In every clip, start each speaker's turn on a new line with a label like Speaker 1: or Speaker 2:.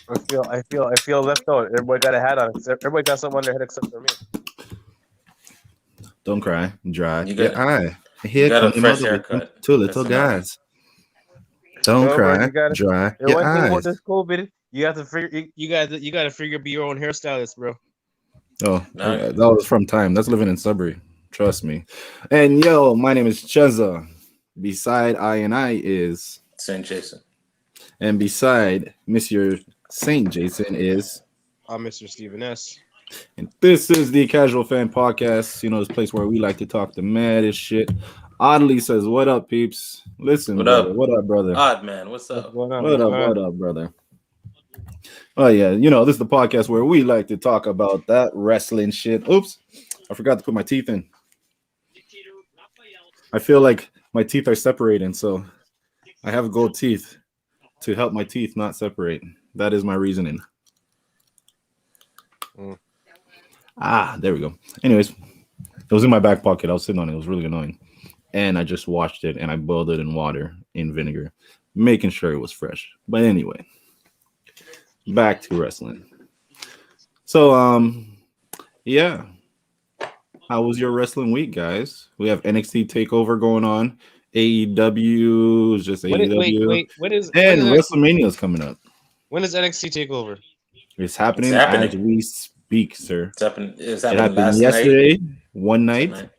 Speaker 1: I feel left out. Everybody got a hat on. Everybody got something on their head except for me.
Speaker 2: Don't cry, dry.
Speaker 3: You
Speaker 2: Your
Speaker 3: got
Speaker 2: eye.
Speaker 3: you
Speaker 2: Here
Speaker 3: got a
Speaker 2: come the
Speaker 3: fresh
Speaker 2: mother with
Speaker 3: haircut.
Speaker 2: two
Speaker 3: That's
Speaker 2: little
Speaker 3: enough.
Speaker 2: guys. Don't
Speaker 1: No, bro,
Speaker 2: cry,
Speaker 1: you got it.
Speaker 2: dry
Speaker 1: The
Speaker 2: your
Speaker 1: one thing about
Speaker 2: eyes.
Speaker 1: this COVID, you have to figure. You got to figure be your own hairstylist, bro.
Speaker 2: Oh,
Speaker 3: No,
Speaker 2: that was from time. That's living in Sudbury. Trust me. And yo, my name is CheZZa. Beside I and I is,
Speaker 3: Saint Jason.
Speaker 2: and beside Monsieur Saint Jason is,
Speaker 1: I'm Mr. Steven S.
Speaker 2: and this is the Casual Fan Podcast. You know, this place where we like to talk the maddest shit. Oddly says, "What up, peeps? Listen,
Speaker 3: What
Speaker 2: brother.
Speaker 3: up?
Speaker 2: What up, brother?
Speaker 3: Odd man, what's
Speaker 1: What's
Speaker 3: up?
Speaker 1: going on?
Speaker 2: What
Speaker 1: What's
Speaker 2: up?
Speaker 1: going on?
Speaker 2: What up, brother?" Oh yeah, you know, this is the podcast where we like to talk about that wrestling shit. Oops, I forgot to put my teeth in. I feel like my teeth are separating, so I have gold teeth to help my teeth not separate. That is my reasoning.
Speaker 1: Mm.
Speaker 2: There we go. Anyways, it was in my back pocket. I was sitting on it. It was really annoying. And I just washed it and I boiled it in water in vinegar, making sure it was fresh. But anyway, back to wrestling. So, yeah. How was your wrestling week, guys? We have NXT Takeover going on. AEW is just AEW.
Speaker 1: Wait. When is
Speaker 2: And
Speaker 1: NXT,
Speaker 2: WrestleMania is coming up.
Speaker 1: when does NXT take over?
Speaker 2: It's happening,
Speaker 3: It's happening.
Speaker 2: as we speak, sir.
Speaker 3: It's
Speaker 2: It
Speaker 3: happened
Speaker 2: happened
Speaker 3: last
Speaker 2: yesterday, one
Speaker 3: night.
Speaker 2: night.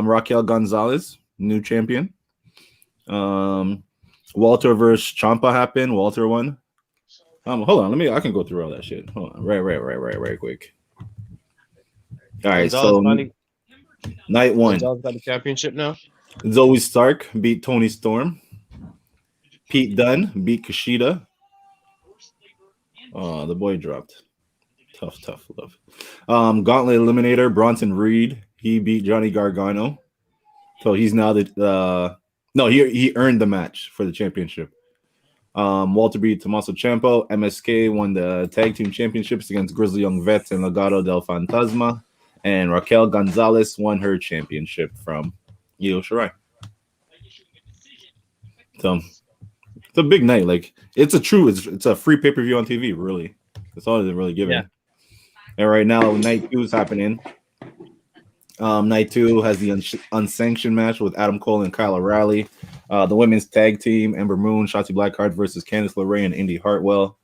Speaker 2: Raquel Gonzalez, new champion. Walter versus Ciampa happened. Walter won. Hold on, I can go through all that shit. Hold on, right quick. All right,
Speaker 1: Gonzalez
Speaker 2: so
Speaker 1: finally-
Speaker 2: night one,
Speaker 1: Gonzalez got the championship now.
Speaker 2: Zoe Stark beat Tony Storm. Pete Dunne beat Kushida. Oh, the boy dropped. Tough love. Gauntlet Eliminator, Bronson Reed. He beat Johnny Gargano. So he's now he earned the match for the championship. Walter beat Tommaso Ciampa. MSK won the tag team championships against Grizzly Young Vets and Legado del Fantasma. And Raquel Gonzalez won her championship from Io Shirai. So it's a big night. Like it's a free pay-per-view on TV, really. That's all they're really giving.
Speaker 1: Yeah.
Speaker 2: And right now, night 2 is happening. Night 2 has the unsanctioned match with Adam Cole and Kyle O'Reilly. The women's tag team, Ember Moon, Shotzi Blackheart versus Candice LeRae and Indy Hartwell.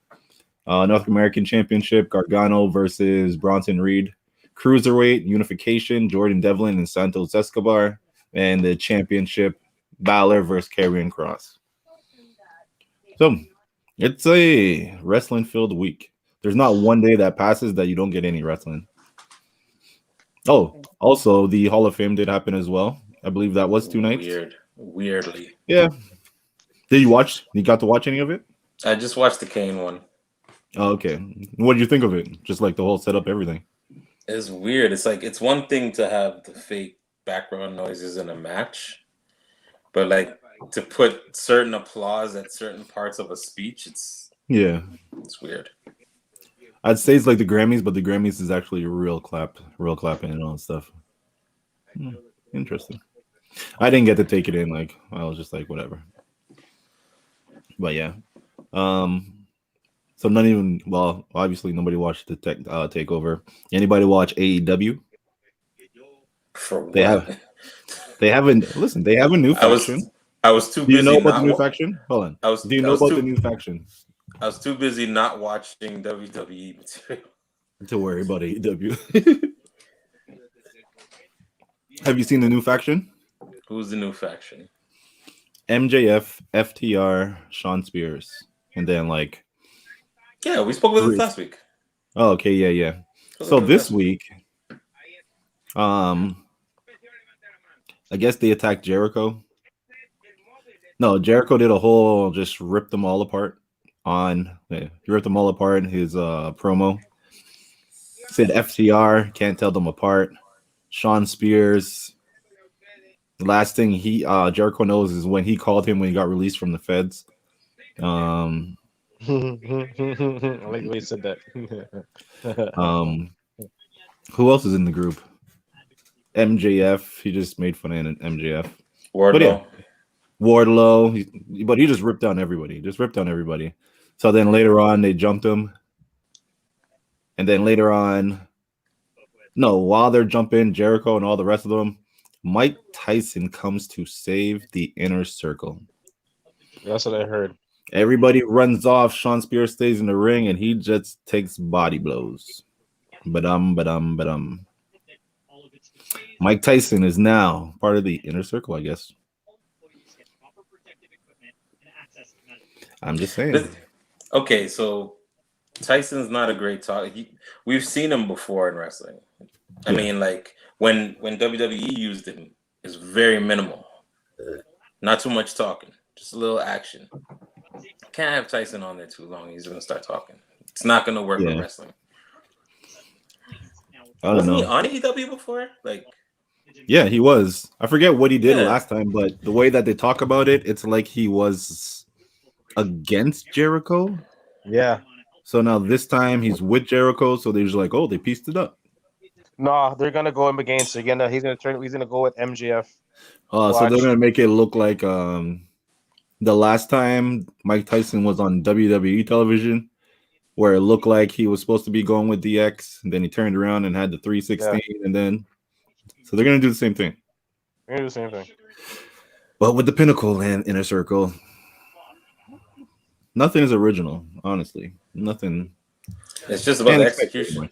Speaker 2: North American Championship, Gargano versus Bronson Reed. Cruiserweight, Unification, Jordan Devlin and Santos Escobar. And the championship, Balor versus Karrion Kross. So, it's a wrestling-filled week. There's not one day that passes that you don't get any wrestling. Oh, also, the Hall of Fame did happen as well. I believe that was 2 nights.
Speaker 3: Weirdly.
Speaker 2: Yeah. Did you watch? You got to watch any of it?
Speaker 3: I just watched the Kane one.
Speaker 2: Oh, okay. What did you think of it? Just like the whole setup, everything.
Speaker 3: It's weird. It's like it's one thing to have the fake background noises in a match, but like to put certain applause at certain parts of a speech, it's weird.
Speaker 2: I'd say it's like the Grammys, but the Grammys is actually real clapping and all that stuff. Interesting. I didn't get to take it in. Like I was just like whatever. But yeah. So obviously nobody watched the takeover. Anybody watch AEW?
Speaker 3: For what?
Speaker 2: They haven't. Listen, they have a new faction.
Speaker 3: I was too busy.
Speaker 2: Do you know about the new faction? Hold on. Do you know about the new faction?
Speaker 3: I was too busy not watching WWE material
Speaker 2: to worry about AEW. Have you seen the new faction?
Speaker 3: Who's the new faction?
Speaker 2: MJF, FTR, Sean Spears, and then like.
Speaker 3: Yeah, we spoke about this last week.
Speaker 2: Oh, okay, yeah. So this week, I guess they attacked Jericho. No, Jericho did a whole just ripped them all apart. He ripped them all apart in his promo. Said FTR can't tell them apart. Sean Spears. The last thing Jericho knows is when he called him when he got released from the feds.
Speaker 1: I like the way you said that.
Speaker 2: Who else is in the group? MJF. He just made fun of MJF.
Speaker 3: Wardlow.
Speaker 2: Wardlow. But he just ripped down everybody. So then later on, they jumped him. And then later on, no, while they're jumping, Jericho and all the rest of them, Mike Tyson comes to save the Inner Circle.
Speaker 1: That's what I heard.
Speaker 2: Everybody runs off. Sean Spears stays in the ring, and he just takes body blows. But Mike Tyson is now part of the Inner Circle, I guess. I'm just saying.
Speaker 3: Okay, so Tyson's not a great talker. We've seen him before in wrestling. I mean, like when WWE used him, it's very minimal. Not too much talking, just a little action. Can't have Tyson on there too long. He's gonna start talking. It's not gonna work with wrestling. Wasn't he on AEW before?
Speaker 2: Yeah, he was. I forget what he did last time, but the way that they talk about it, it's like he was against Jericho.
Speaker 1: Yeah.
Speaker 2: So now this time he's with Jericho, so they're just like, oh, they pieced it up.
Speaker 1: No, they're gonna go him against. He's gonna go with MJF.
Speaker 2: So they're gonna make it look like the last time Mike Tyson was on WWE television, where it looked like he was supposed to be going with DX, and then he turned around and had the 316, and then so they're gonna do the same thing.
Speaker 1: They're gonna do the same thing.
Speaker 2: But with the Pinnacle and Inner Circle, nothing is original, honestly. Nothing.
Speaker 3: It's just about execution.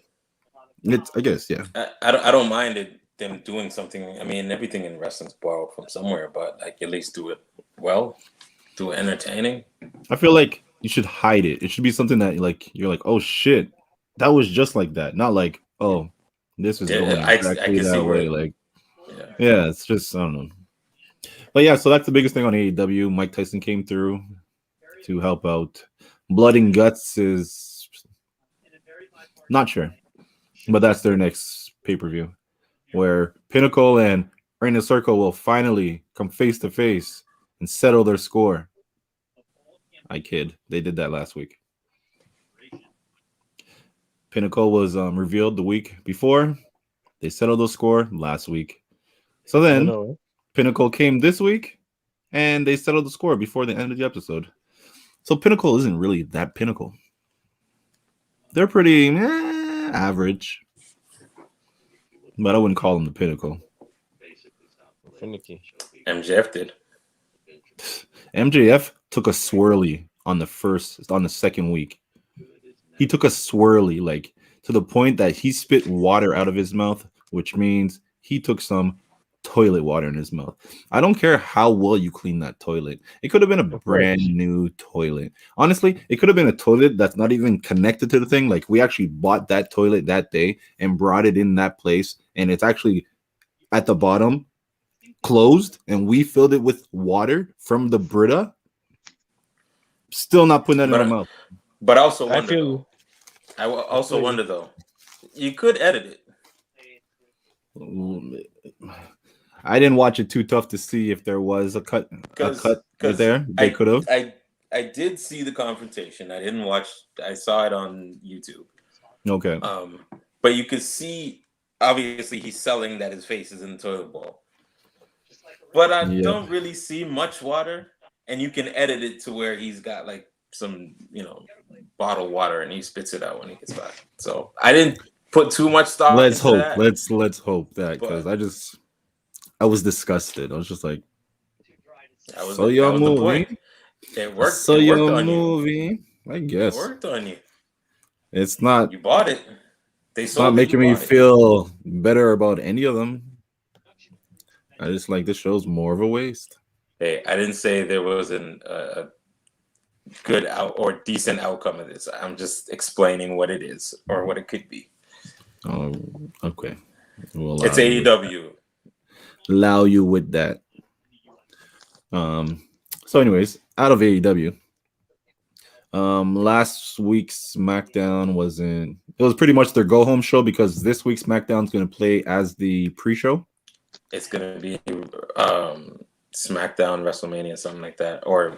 Speaker 2: I guess, yeah.
Speaker 3: I don't mind them doing something. I mean, everything in wrestling's borrowed from somewhere, but like at least do it well, do it entertaining.
Speaker 2: I feel like you should hide it. It should be something that like you're like, oh shit, that was just like that. Not like, oh, this is going exactly that way. Like, yeah, it's just I don't know. But yeah, so that's the biggest thing on AEW. Mike Tyson came through to help out. Blood and Guts is not sure, but that's their next pay-per-view where Pinnacle and Inner Circle will finally come face to face and settle their score. I kid. They did that last week. Pinnacle was revealed the week before. They settled the score last week. So then Pinnacle came this week and they settled the score before the end of the episode. So Pinnacle isn't really that Pinnacle. They're pretty average. But I wouldn't call them the Pinnacle.
Speaker 1: Finicky.
Speaker 3: MJF did.
Speaker 2: MJF took a swirly on the second week. He took a swirly, like to the point that he spit water out of his mouth, which means he took some toilet water in his mouth. I don't care how well you clean that toilet. It could have been a brand new toilet. Honestly, it could have been a toilet that's not even connected to the thing. Like we actually bought that toilet that day and brought it in that place, and it's actually at the bottom closed, and we filled it with water from the Brita. Still not putting that in my mouth.
Speaker 3: But I also wonder though, you could edit
Speaker 2: it. I didn't watch it too tough to see if there was a cut there. They could have.
Speaker 3: I did see the confrontation. I didn't watch. I saw it on YouTube.
Speaker 2: Okay.
Speaker 3: But you could see, obviously, he's selling that his face is in the toilet bowl. But I don't really see much water, and you can edit it to where he's got like some, bottled water, and he spits it out when he gets back. So I didn't put too much stock.
Speaker 2: Let's hope. That. Let's hope that, because I was disgusted. I was just like, so your movie.
Speaker 3: It worked.
Speaker 2: So your movie. I guess
Speaker 3: it worked on you.
Speaker 2: It's not.
Speaker 3: You bought it.
Speaker 2: It's not making me feel better about any of them. I just like this show's more of a waste.
Speaker 3: Hey, I didn't say there wasn't a good or decent outcome of this. I'm just explaining what it is or what it could be.
Speaker 2: Oh, okay.
Speaker 3: It's AEW.
Speaker 2: Allow you with that. So anyways, out of AEW, last week's SmackDown it was pretty much their go home show, because this week's SmackDown's going to play as the pre-show.
Speaker 3: It's going to be SmackDown WrestleMania, something like that, or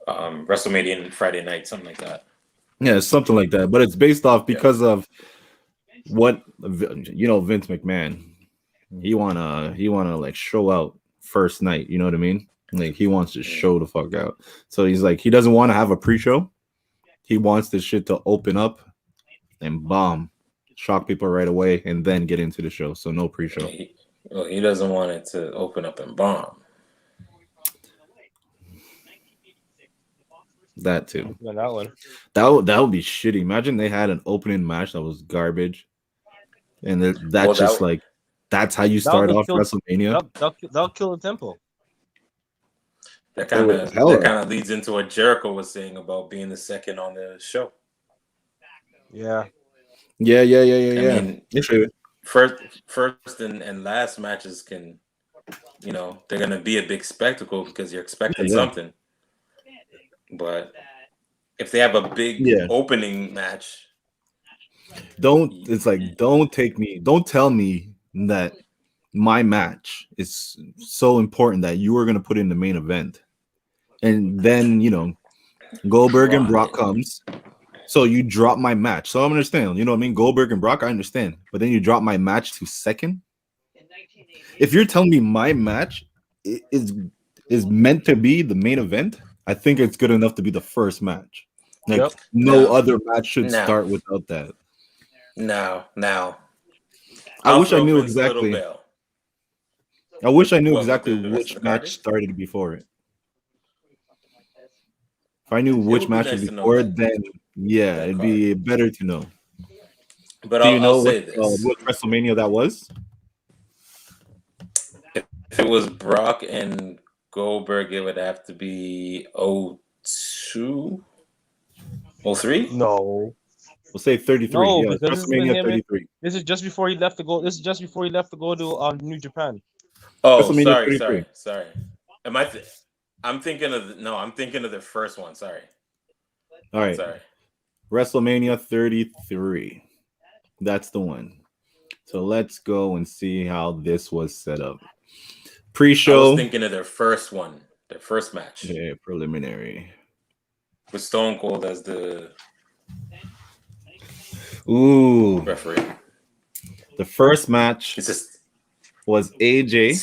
Speaker 3: WrestleMania Friday night, something like that.
Speaker 2: Yeah, something like that, but it's based off because of what Vince McMahon. He wanna like show out first night, you know what I mean? Like he wants to show the fuck out. So he's like, he doesn't want to have a pre-show. He wants this shit to open up and bomb, shock people right away, and then get into the show. So no pre-show.
Speaker 3: He doesn't want it to open up and bomb.
Speaker 2: That too.
Speaker 1: That one.
Speaker 2: That would be shitty. Imagine they had an opening match that was garbage, and that's how you start off WrestleMania.
Speaker 1: That'll kill the tempo.
Speaker 3: That kind of leads into what Jericho was saying about being the second on the show.
Speaker 2: Yeah. I mean,
Speaker 3: first and last matches can, they're gonna be a big spectacle because you're expecting something. But if they have a big opening match,
Speaker 2: don't tell me that my match is so important that you are going to put in the main event. And then, Goldberg and Brock comes. So you drop my match. So I understand, you know what I mean? Goldberg and Brock, I understand. But then you drop my match to second. If you're telling me my match is meant to be the main event, I think it's good enough to be the first match. No other match should start without that.
Speaker 3: Now.
Speaker 2: I wish I knew exactly. I wish I knew exactly which match started before it. If I knew which match was before it, then it'd be better to know.
Speaker 3: But
Speaker 2: do you know what WrestleMania that was?
Speaker 3: If it was Brock and Goldberg, it would have to be 02? 03?
Speaker 1: No.
Speaker 2: We'll say 33.
Speaker 1: No,
Speaker 2: yeah, WrestleMania 33.
Speaker 1: This is just before he left to go. This is just before he left to go to New Japan.
Speaker 3: Oh, sorry. I'm thinking of the first one. Sorry.
Speaker 2: All right.
Speaker 3: Sorry.
Speaker 2: WrestleMania 33. That's the one. So let's go and see how this was set up. Pre-show.
Speaker 3: I was thinking of their first one, their first match.
Speaker 2: Yeah, preliminary.
Speaker 3: With Stone Cold as the referee.
Speaker 2: The first match was AJ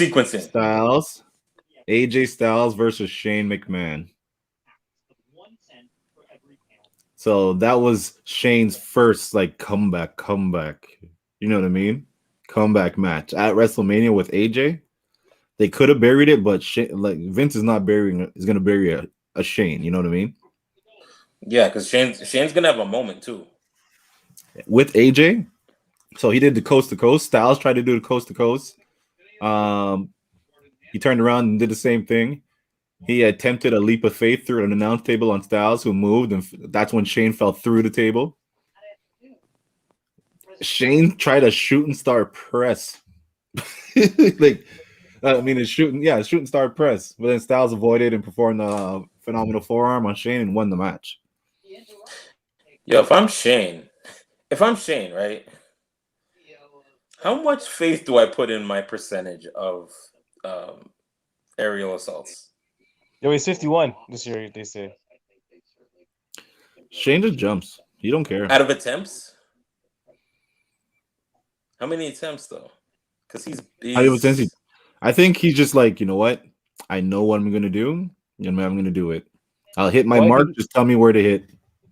Speaker 2: Styles versus Shane McMahon. So that was Shane's first comeback. You know what I mean? Comeback match at WrestleMania with AJ. They could have buried it, but Vince is not burying. Is going to bury a Shane. You know what I mean?
Speaker 3: Yeah, because Shane's gonna have a moment too
Speaker 2: with AJ. So he did the coast to coast. Styles tried to do the coast to coast. He turned around and did the same thing. He attempted a leap of faith through an announce table on Styles, who moved, and that's when Shane fell through the table. Shane tried a shooting star press. A shooting star press. But then Styles avoided and performed a phenomenal forearm on Shane and won the match.
Speaker 3: Yo, if I'm Shane, right? How much faith do I put in my percentage of aerial assaults?
Speaker 1: Yo, he's 51 this year, they say.
Speaker 2: Shane just jumps. He don't care.
Speaker 3: Out of attempts? How many attempts, though? Because
Speaker 2: I think he's just you know what? I know what I'm going to do, and I'm going to do it. I'll hit my mark. Just tell me where to hit.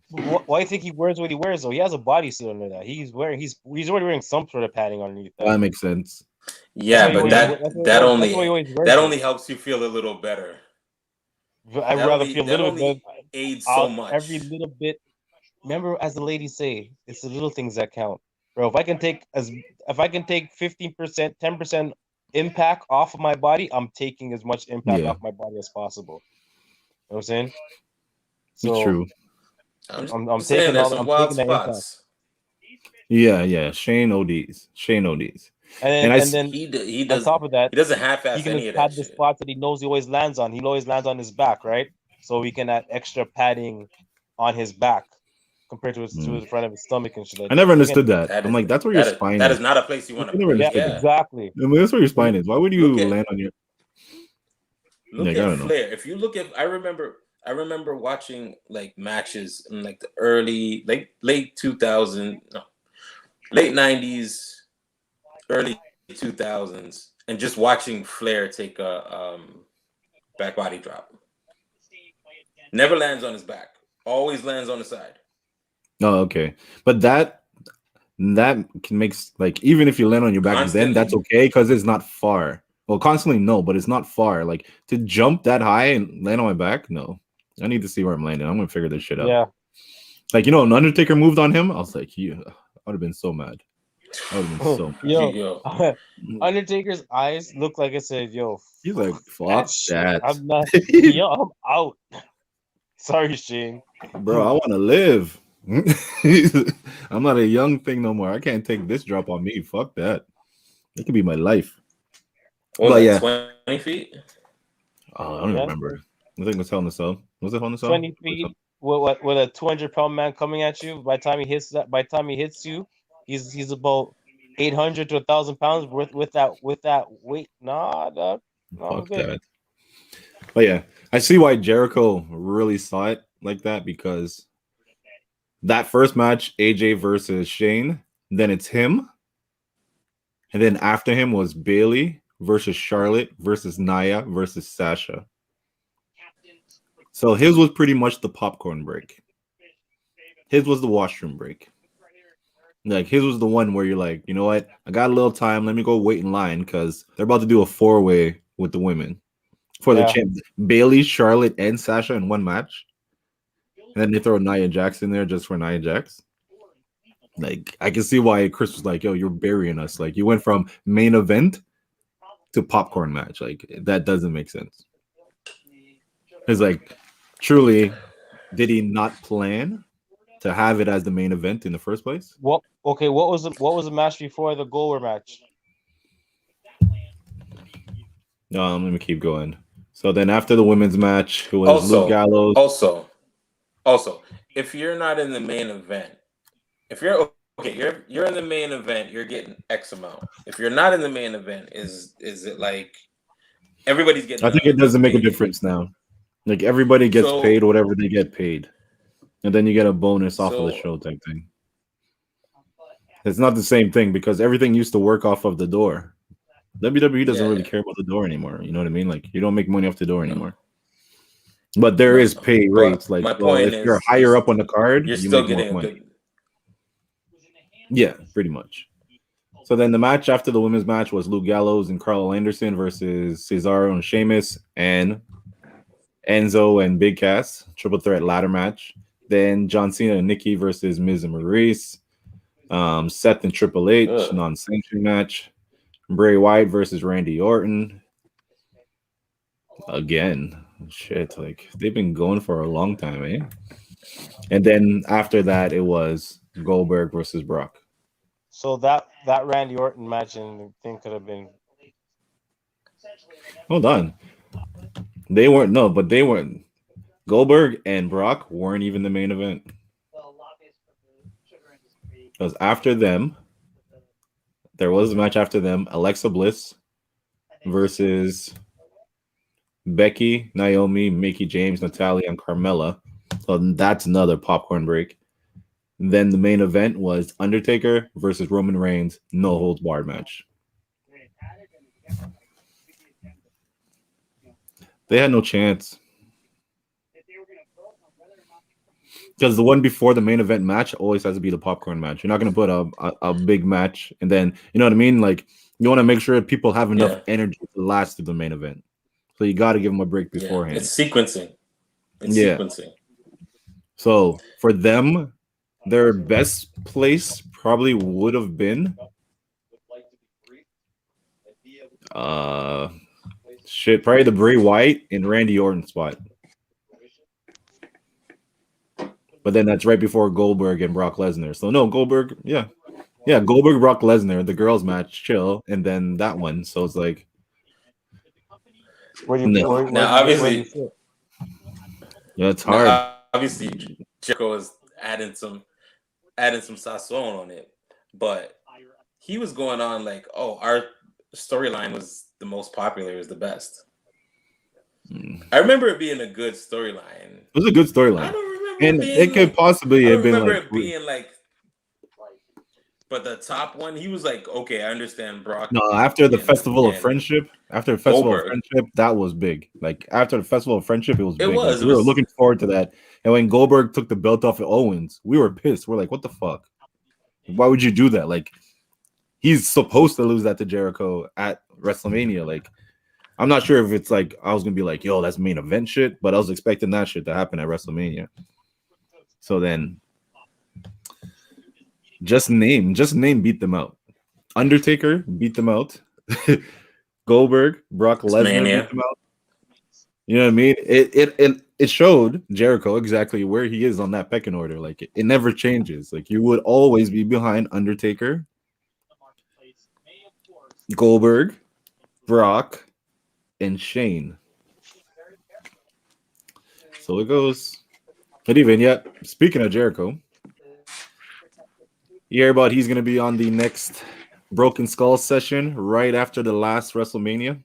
Speaker 1: Why do you think he wears what he wears, though? He has a bodysuit under that. He's already wearing some sort of padding underneath that.
Speaker 2: That makes sense.
Speaker 3: Yeah, but that only helps you feel a little better.
Speaker 1: I'd rather feel a little bit.
Speaker 3: Aids so much.
Speaker 1: Every little bit. Remember, as the ladies say, it's the little things that count, bro. If I can take 15%, 10% impact off of my body, I'm taking as much impact off my body as possible. You know what I'm saying? So,
Speaker 2: it's true.
Speaker 3: I'm saying there's some wild spots.
Speaker 2: Yeah. Shane ODs. And then
Speaker 3: he does.
Speaker 1: On top of that,
Speaker 3: he doesn't half-ass any of that.
Speaker 1: The spots that he knows he always lands on. He always lands on his back, right? So we can add extra padding on his back compared to the front of his stomach and shit.
Speaker 2: I never understood that. I'm like, that's where your spine is.
Speaker 3: That is not a place you want to be.
Speaker 1: Yeah, exactly.
Speaker 2: I mean, that's where your spine is. Why would you land on your?
Speaker 3: Look at Flair. If you look at, I remember watching matches in the early, late 2000, late 90s, early 2000s, and just watching Flair take a back body drop. Never lands on his back. Always lands on the side.
Speaker 2: Oh, okay. But that makes like even if you land on your back, then that's okay because it's not far. Well, constantly no, but it's not far. Like to jump that high and land on my back, no. I need to see where I'm landing. I'm gonna figure this shit out.
Speaker 1: Yeah.
Speaker 2: Like an Undertaker moved on him. I was like, I would have been so mad. I would have been so
Speaker 1: mad. Yo. Undertaker's eyes look like I said, yo.
Speaker 2: He's like, fuck that.
Speaker 1: I'm not. Yo, I'm out. Sorry, Shane.
Speaker 2: Bro, I want to live. I'm not a young thing no more. I can't take this drop on me. Fuck that. It could be my life.
Speaker 3: But yeah, 20 feet.
Speaker 2: Oh, I don't remember. I think it was Hell in a Cell. Was it Hell in a Cell?
Speaker 1: 20 feet with a 200-pound man coming at you. By the time he hits you, he's about 800 to 1,000 pounds with that weight. Nah, dog. No,
Speaker 2: fuck that. But yeah, I see why Jericho really saw it like that, because that first match, AJ versus Shane, then it's him, and then after him was Bayley versus Charlotte versus Nia versus Sasha. So his was pretty much the popcorn break. His was the washroom break. Like his was the one where you're like, you know what? I got a little time. Let me go wait in line because they're about to do a 4-way with the women for the champ. Bayley, Charlotte, and Sasha in one match. And then they throw Nia Jax in there just for Nia Jax. Like I can see why Chris was like, yo, you're burying us. Like you went from main event to popcorn match. Like that doesn't make sense. It's like, truly, did he not plan to have it as the main event in the first place?
Speaker 1: What was the match before the Goldberg match?
Speaker 2: Let me keep going. So then after the women's match, it was Luke Gallows.
Speaker 3: Also, if you're not in the main event, if you're you're in the main event, you're getting X amount. If you're not in the main event, is it like everybody's getting?
Speaker 2: I think it doesn't make a difference now. Like everybody gets paid whatever they get paid, and then you get a bonus off of the show type thing. It's not the same thing because everything used to work off of the door. WWE doesn't really care about the door anymore. You know what I mean? Like you don't make money off the door anymore. But there is pay rates. Like if you're higher up on the card,
Speaker 3: you're still getting
Speaker 2: more money. Yeah, pretty much. So then the match after the women's match was Luke Gallows and Carl Anderson versus Cesaro and Sheamus and Enzo and Big Cass, triple threat ladder match. Then John Cena and Nikki versus Miz and Maurice. Seth and Triple H, non-sanctioned match. Bray Wyatt versus Randy Orton. Again, shit, like they've been going for a long time, eh? And then after that, it was Goldberg versus Brock.
Speaker 1: So that Randy Orton match and thing could have been.
Speaker 2: Hold on. They weren't. Goldberg and Brock weren't even the main event. Because after them, there was a match after them. Alexa Bliss versus Becky, Naomi, Mickie James, Natalia, and Carmella. So that's another popcorn break. Then the main event was Undertaker versus Roman Reigns, no holds barred match. They had no chance. Because the one before the main event match always has to be the popcorn match. You're not going to put a big match and then, you know what I mean? Like, you want to make sure people have enough energy to last through the main event. So you got to give them a break beforehand.
Speaker 3: It's sequencing. Sequencing.
Speaker 2: So for them, their best place probably would have been probably the Bray Wyatt and Randy Orton spot. But then that's right before Goldberg and Brock Lesnar. So no, Goldberg, Goldberg, Brock Lesnar, the girls match, chill, and then that one. So it's like,
Speaker 3: now obviously,
Speaker 2: it's hard.
Speaker 3: Obviously, Jericho is adding some sazon on it, but he was going on like, oh, our storyline was the most popular, it was the best. I remember it being a good storyline. It
Speaker 2: was a good storyline. And it could possibly have been like,
Speaker 3: but the top one, he was like, okay, I understand Brock.
Speaker 2: No, after the Festival of Friendship, that was big. Like after the Festival of Friendship, it was big. We were looking forward to that. And when Goldberg took the belt off of Owens, we were pissed. We're like, what the fuck? Why would you do that? Like, he's supposed to lose that to Jericho at WrestleMania. Like, I'm not sure if it's like I was gonna be like, yo, that's main event shit, but I was expecting that shit to happen at WrestleMania. So then just name beat them out. Undertaker beat them out. Goldberg, Brock Lesnar beat them out. You know what I mean? It showed Jericho exactly where he is on that pecking order. Like it never changes. Like you would always be behind Undertaker, Goldberg, Brock, and Shane. So it goes. But even yet, speaking of Jericho, you hear about he's gonna be on the next Broken Skull session right after the last WrestleMania.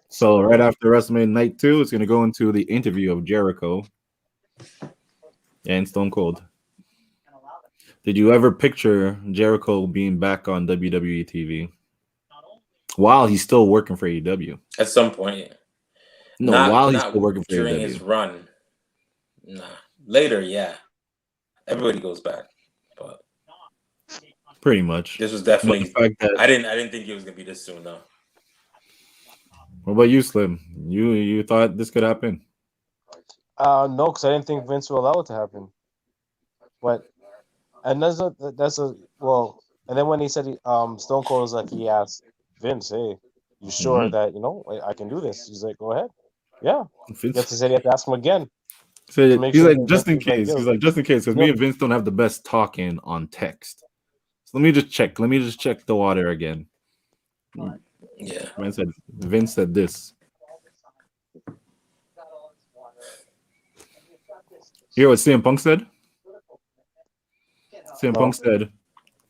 Speaker 2: So right after WrestleMania Night 2, it's gonna go into the interview of Jericho and Stone Cold. Did you ever picture Jericho being back on WWE TV while he's still working for AEW?
Speaker 3: At some point.
Speaker 2: No, while he's still working for
Speaker 3: during
Speaker 2: AEW.
Speaker 3: His run. Nah. Later, yeah. Everybody goes back. But
Speaker 2: pretty much.
Speaker 3: This was definitely the fact that I didn't think it was gonna be this soon though.
Speaker 2: What about you, Slim? You thought this could happen?
Speaker 1: No, because I didn't think Vince would allow it to happen. But and that's a well, and then when he said Stone Cold was like, he asked Vince, "Hey, you sure that I can do this?" He's like, "Go ahead." Yeah. Vince, he said he had to ask him again.
Speaker 2: So he's like, just in case. He's like, just in case, because me and Vince don't have the best talking on text. So let me just check. Let me just check the water again.
Speaker 3: Yeah.
Speaker 2: Vince said this. You hear what CM Punk said? CM Punk said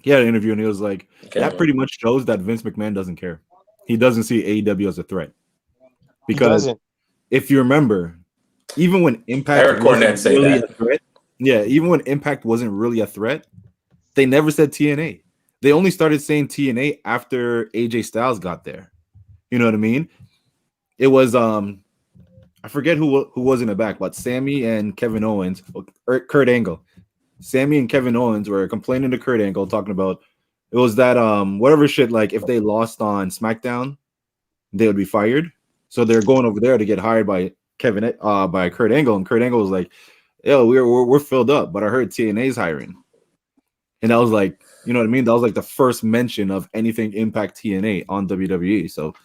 Speaker 2: he had an interview and he was like, that pretty much shows that Vince McMahon doesn't care. He doesn't see AEW as a threat. Because if you remember, even when Impact wasn't really a threat, even when Impact wasn't really a threat, they never said TNA. They only started saying TNA after AJ Styles got there. You know what I mean? It was I forget who was in the back, but Sami and Kevin Owens, or Kurt Angle. Sami and Kevin Owens were complaining to Kurt Angle, talking about it was that whatever shit, like if they lost on SmackDown, they would be fired. So they're going over there to get hired by by Kurt Angle, and Kurt Angle was like, "Yo, we're filled up, but I heard TNA's hiring." And that was like, you know what I mean? That was like the first mention of anything Impact TNA on WWE. So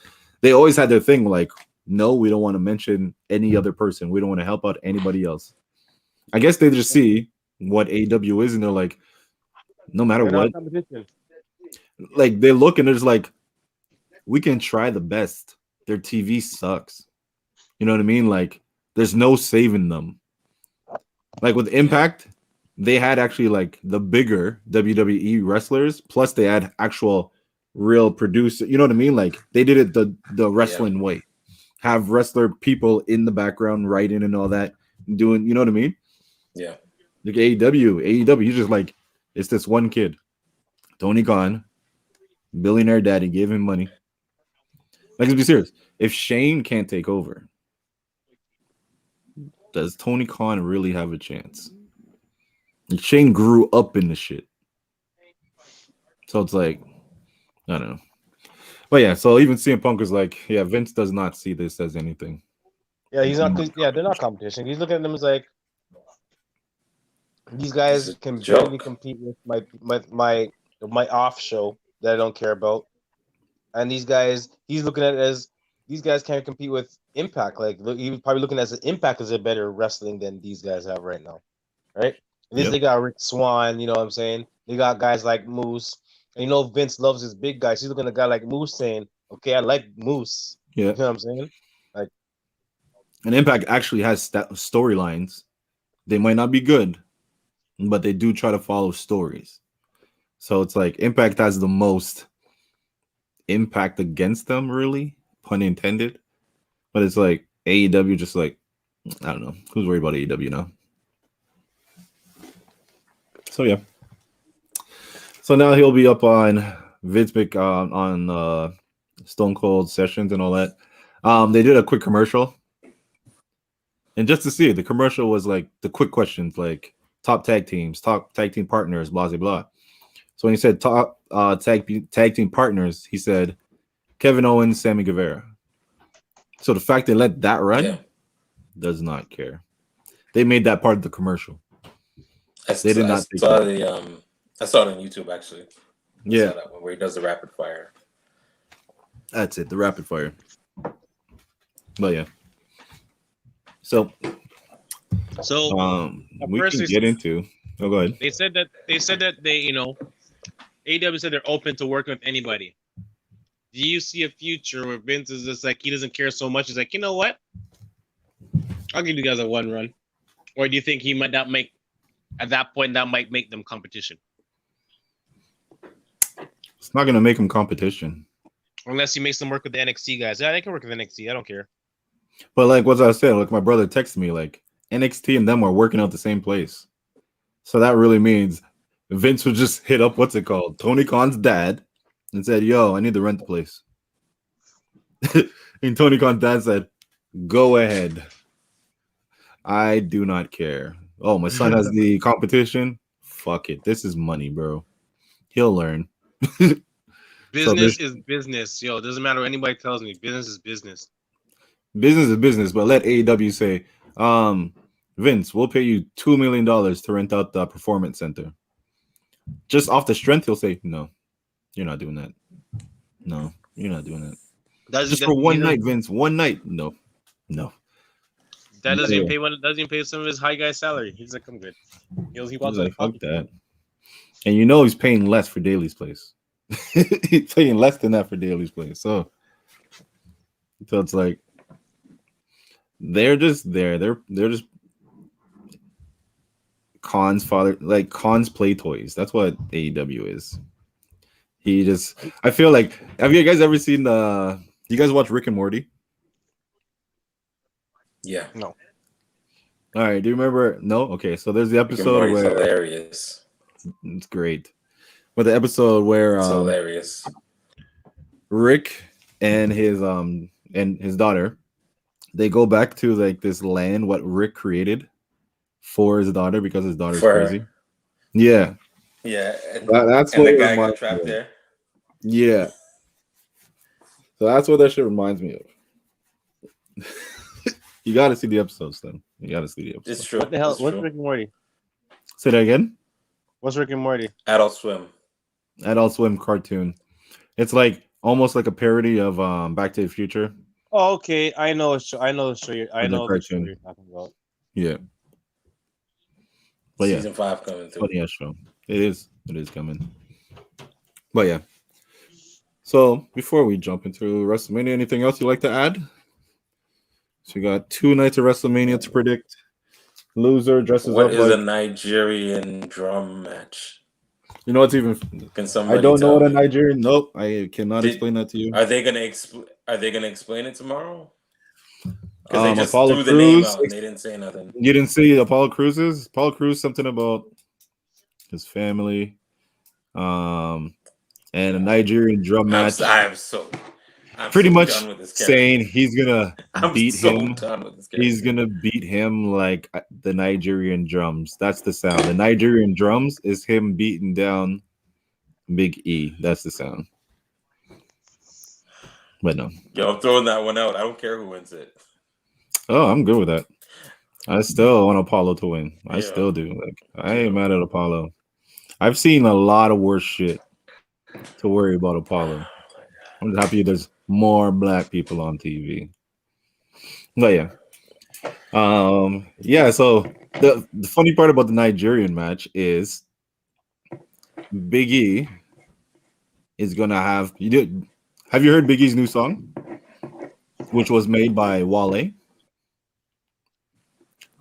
Speaker 2: they always had their thing like, no, we don't want to mention any other person. We don't want to help out anybody else. I guess they just see what AEW is and they're like, no matter what, like they look and there's like, we can try the best. Their TV sucks. You know what I mean? Like there's no saving them. Like with Impact, they had actually like the bigger WWE wrestlers, plus they had actual real producer. You know what I mean? Like they did it the wrestling way. Have wrestler people in the background writing and all that, doing, you know what I mean?
Speaker 3: Yeah.
Speaker 2: Like AEW, he's just like, it's this one kid, Tony Khan, billionaire daddy, gave him money. Like, let's be serious. If Shane can't take over, does Tony Khan really have a chance? And Shane grew up in the shit. So it's like, I don't know. But yeah, so even CM Punk is like, yeah, Vince does not see this as anything.
Speaker 1: Yeah, he's not. Yeah, they're not competition. He's looking at them as like, these guys can barely compete with my off show that I don't care about, and these guys, he's looking at it as these guys can't compete with Impact. Like he's probably looking at Impact as a better wrestling than these guys have right now, right? And this they got Rick Swan, you know what I'm saying? They got guys like Moose. And Vince loves his big guys. He's looking at a guy like Moose saying, okay, I like Moose.
Speaker 2: Yeah.
Speaker 1: You know what I'm saying? Like,
Speaker 2: and Impact actually has storylines. They might not be good, but they do try to follow stories. So it's like Impact has the most impact against them, really, pun intended. But it's like AEW just like, I don't know. Who's worried about AEW now? So yeah. So now he'll be up on Vince McMahon on Stone Cold sessions and all that. They did a quick commercial. And just to see it, the commercial was like the quick questions, like top tag teams, top tag team partners, blah blah blah. So when he said top tag team partners, he said Kevin Owens, Sammy Guevara. So the fact they let that run does not care. They made that part of the commercial. They did not.
Speaker 3: I saw it on YouTube actually. I saw that one where he does the rapid fire.
Speaker 2: That's it, the rapid fire. But yeah. So we can get into. Oh, go ahead.
Speaker 4: They said that they AEW said they're open to working with anybody. Do you see a future where Vince is just like he doesn't care so much? He's like, you know what? I'll give you guys a one run. Or do you think he might not make at that point that might make them competition?
Speaker 2: It's not gonna make them competition.
Speaker 4: Unless he makes them work with the NXT guys. Yeah, they can work with NXT. I don't care.
Speaker 2: But like what I said, like my brother texted me, like NXT and them are working out the same place. So that really means Vince would just hit up Tony Khan's dad and said, yo, I need to rent the place. And Tony Khan's dad said, go ahead. I do not care. Oh, my son has the competition. Fuck it. This is money, bro. He'll learn.
Speaker 4: Business is business. Yo, it doesn't matter what anybody tells me. Business is business.
Speaker 2: Business is business, but let AEW say, Vince, we'll pay you $2 million to rent out the performance center. Just off the strength, he'll say, no, you're not doing that. No, you're not doing that. Just for one night, Vince. One night. No.
Speaker 4: That doesn't even pay some of his high guy salary. He's like, I'm good. He wants
Speaker 2: like, fuck that. And you know he's paying less for Daly's place. He's paying less than that for Daly's place. So it's like they're just there. They're just Khan's father, like Khan's play toys. That's what AEW is. I feel like, have you guys ever seen you guys watch Rick and Morty?
Speaker 3: Yeah.
Speaker 4: No.
Speaker 2: All right. Do you remember? No. Okay. So there's the episode where
Speaker 3: hilarious.
Speaker 2: It's great. But the episode where
Speaker 3: it's hilarious.
Speaker 2: Rick and his daughter, they go back to like this land what Rick created for his daughter because his daughter's crazy. Yeah.
Speaker 3: Yeah.
Speaker 2: That's
Speaker 3: and
Speaker 2: what
Speaker 3: the guy got trapped there.
Speaker 2: Yeah. So that's what that shit reminds me of. You got to see the episodes, then. You got to see the episodes.
Speaker 3: It's true.
Speaker 4: What the hell? What's Rick and Morty?
Speaker 2: Say that again.
Speaker 4: What's Rick and Morty?
Speaker 3: Adult Swim
Speaker 2: cartoon. It's like almost like a parody of Back to the Future.
Speaker 4: Oh, okay. I know the show you're talking about.
Speaker 2: Yeah. But
Speaker 3: Season 5 coming through.
Speaker 2: Funny show. It is coming. But yeah. So before we jump into WrestleMania, anything else you'd like to add? So we got 2 nights of WrestleMania to predict. Loser dresses up.
Speaker 3: What is a Nigerian drum match?
Speaker 2: You know what's even?
Speaker 3: Can somebody?
Speaker 2: I don't know what a Nigerian. Nope, I cannot explain that to you.
Speaker 3: Are they gonna explain it tomorrow? Because they just
Speaker 2: Apollo
Speaker 3: threw
Speaker 2: Crews,
Speaker 3: the name out. And they didn't say nothing.
Speaker 2: You didn't see Apollo Cruz's? Apollo Crews something about his family, and a Nigerian drum match. I'm pretty much saying he's gonna beat him. He's gonna beat him like the Nigerian drums. That's the sound. The Nigerian drums is him beating down Big E. That's the sound. But no.
Speaker 3: Yo, I'm throwing that one out. I don't care who wins it.
Speaker 2: Oh, I'm good with that. I still want Apollo to win. I still do. Like I ain't mad at Apollo. I've seen a lot of worse shit to worry about Apollo. I'm just happy there's more black people on TV. But yeah. So the funny part about the Nigerian match is Big E is gonna have have you heard Big E's new song? Which was made by Wale,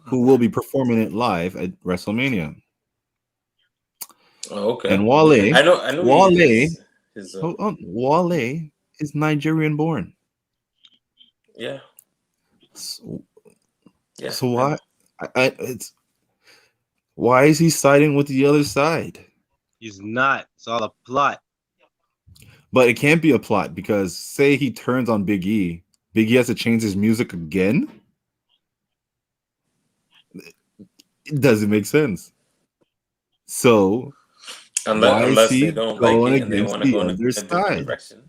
Speaker 2: who will be performing it live at WrestleMania.
Speaker 3: Oh, okay.
Speaker 2: And Wale,
Speaker 3: I know
Speaker 2: Wale is Nigerian born.
Speaker 3: Yeah.
Speaker 2: So why? Why is he siding with the other side?
Speaker 4: He's not. It's all a plot.
Speaker 2: But it can't be a plot because say he turns on Big E has to change his music again. It doesn't make sense. So
Speaker 3: Unless they don't like it and they want to go in a
Speaker 2: other
Speaker 3: different
Speaker 2: side?
Speaker 3: direction.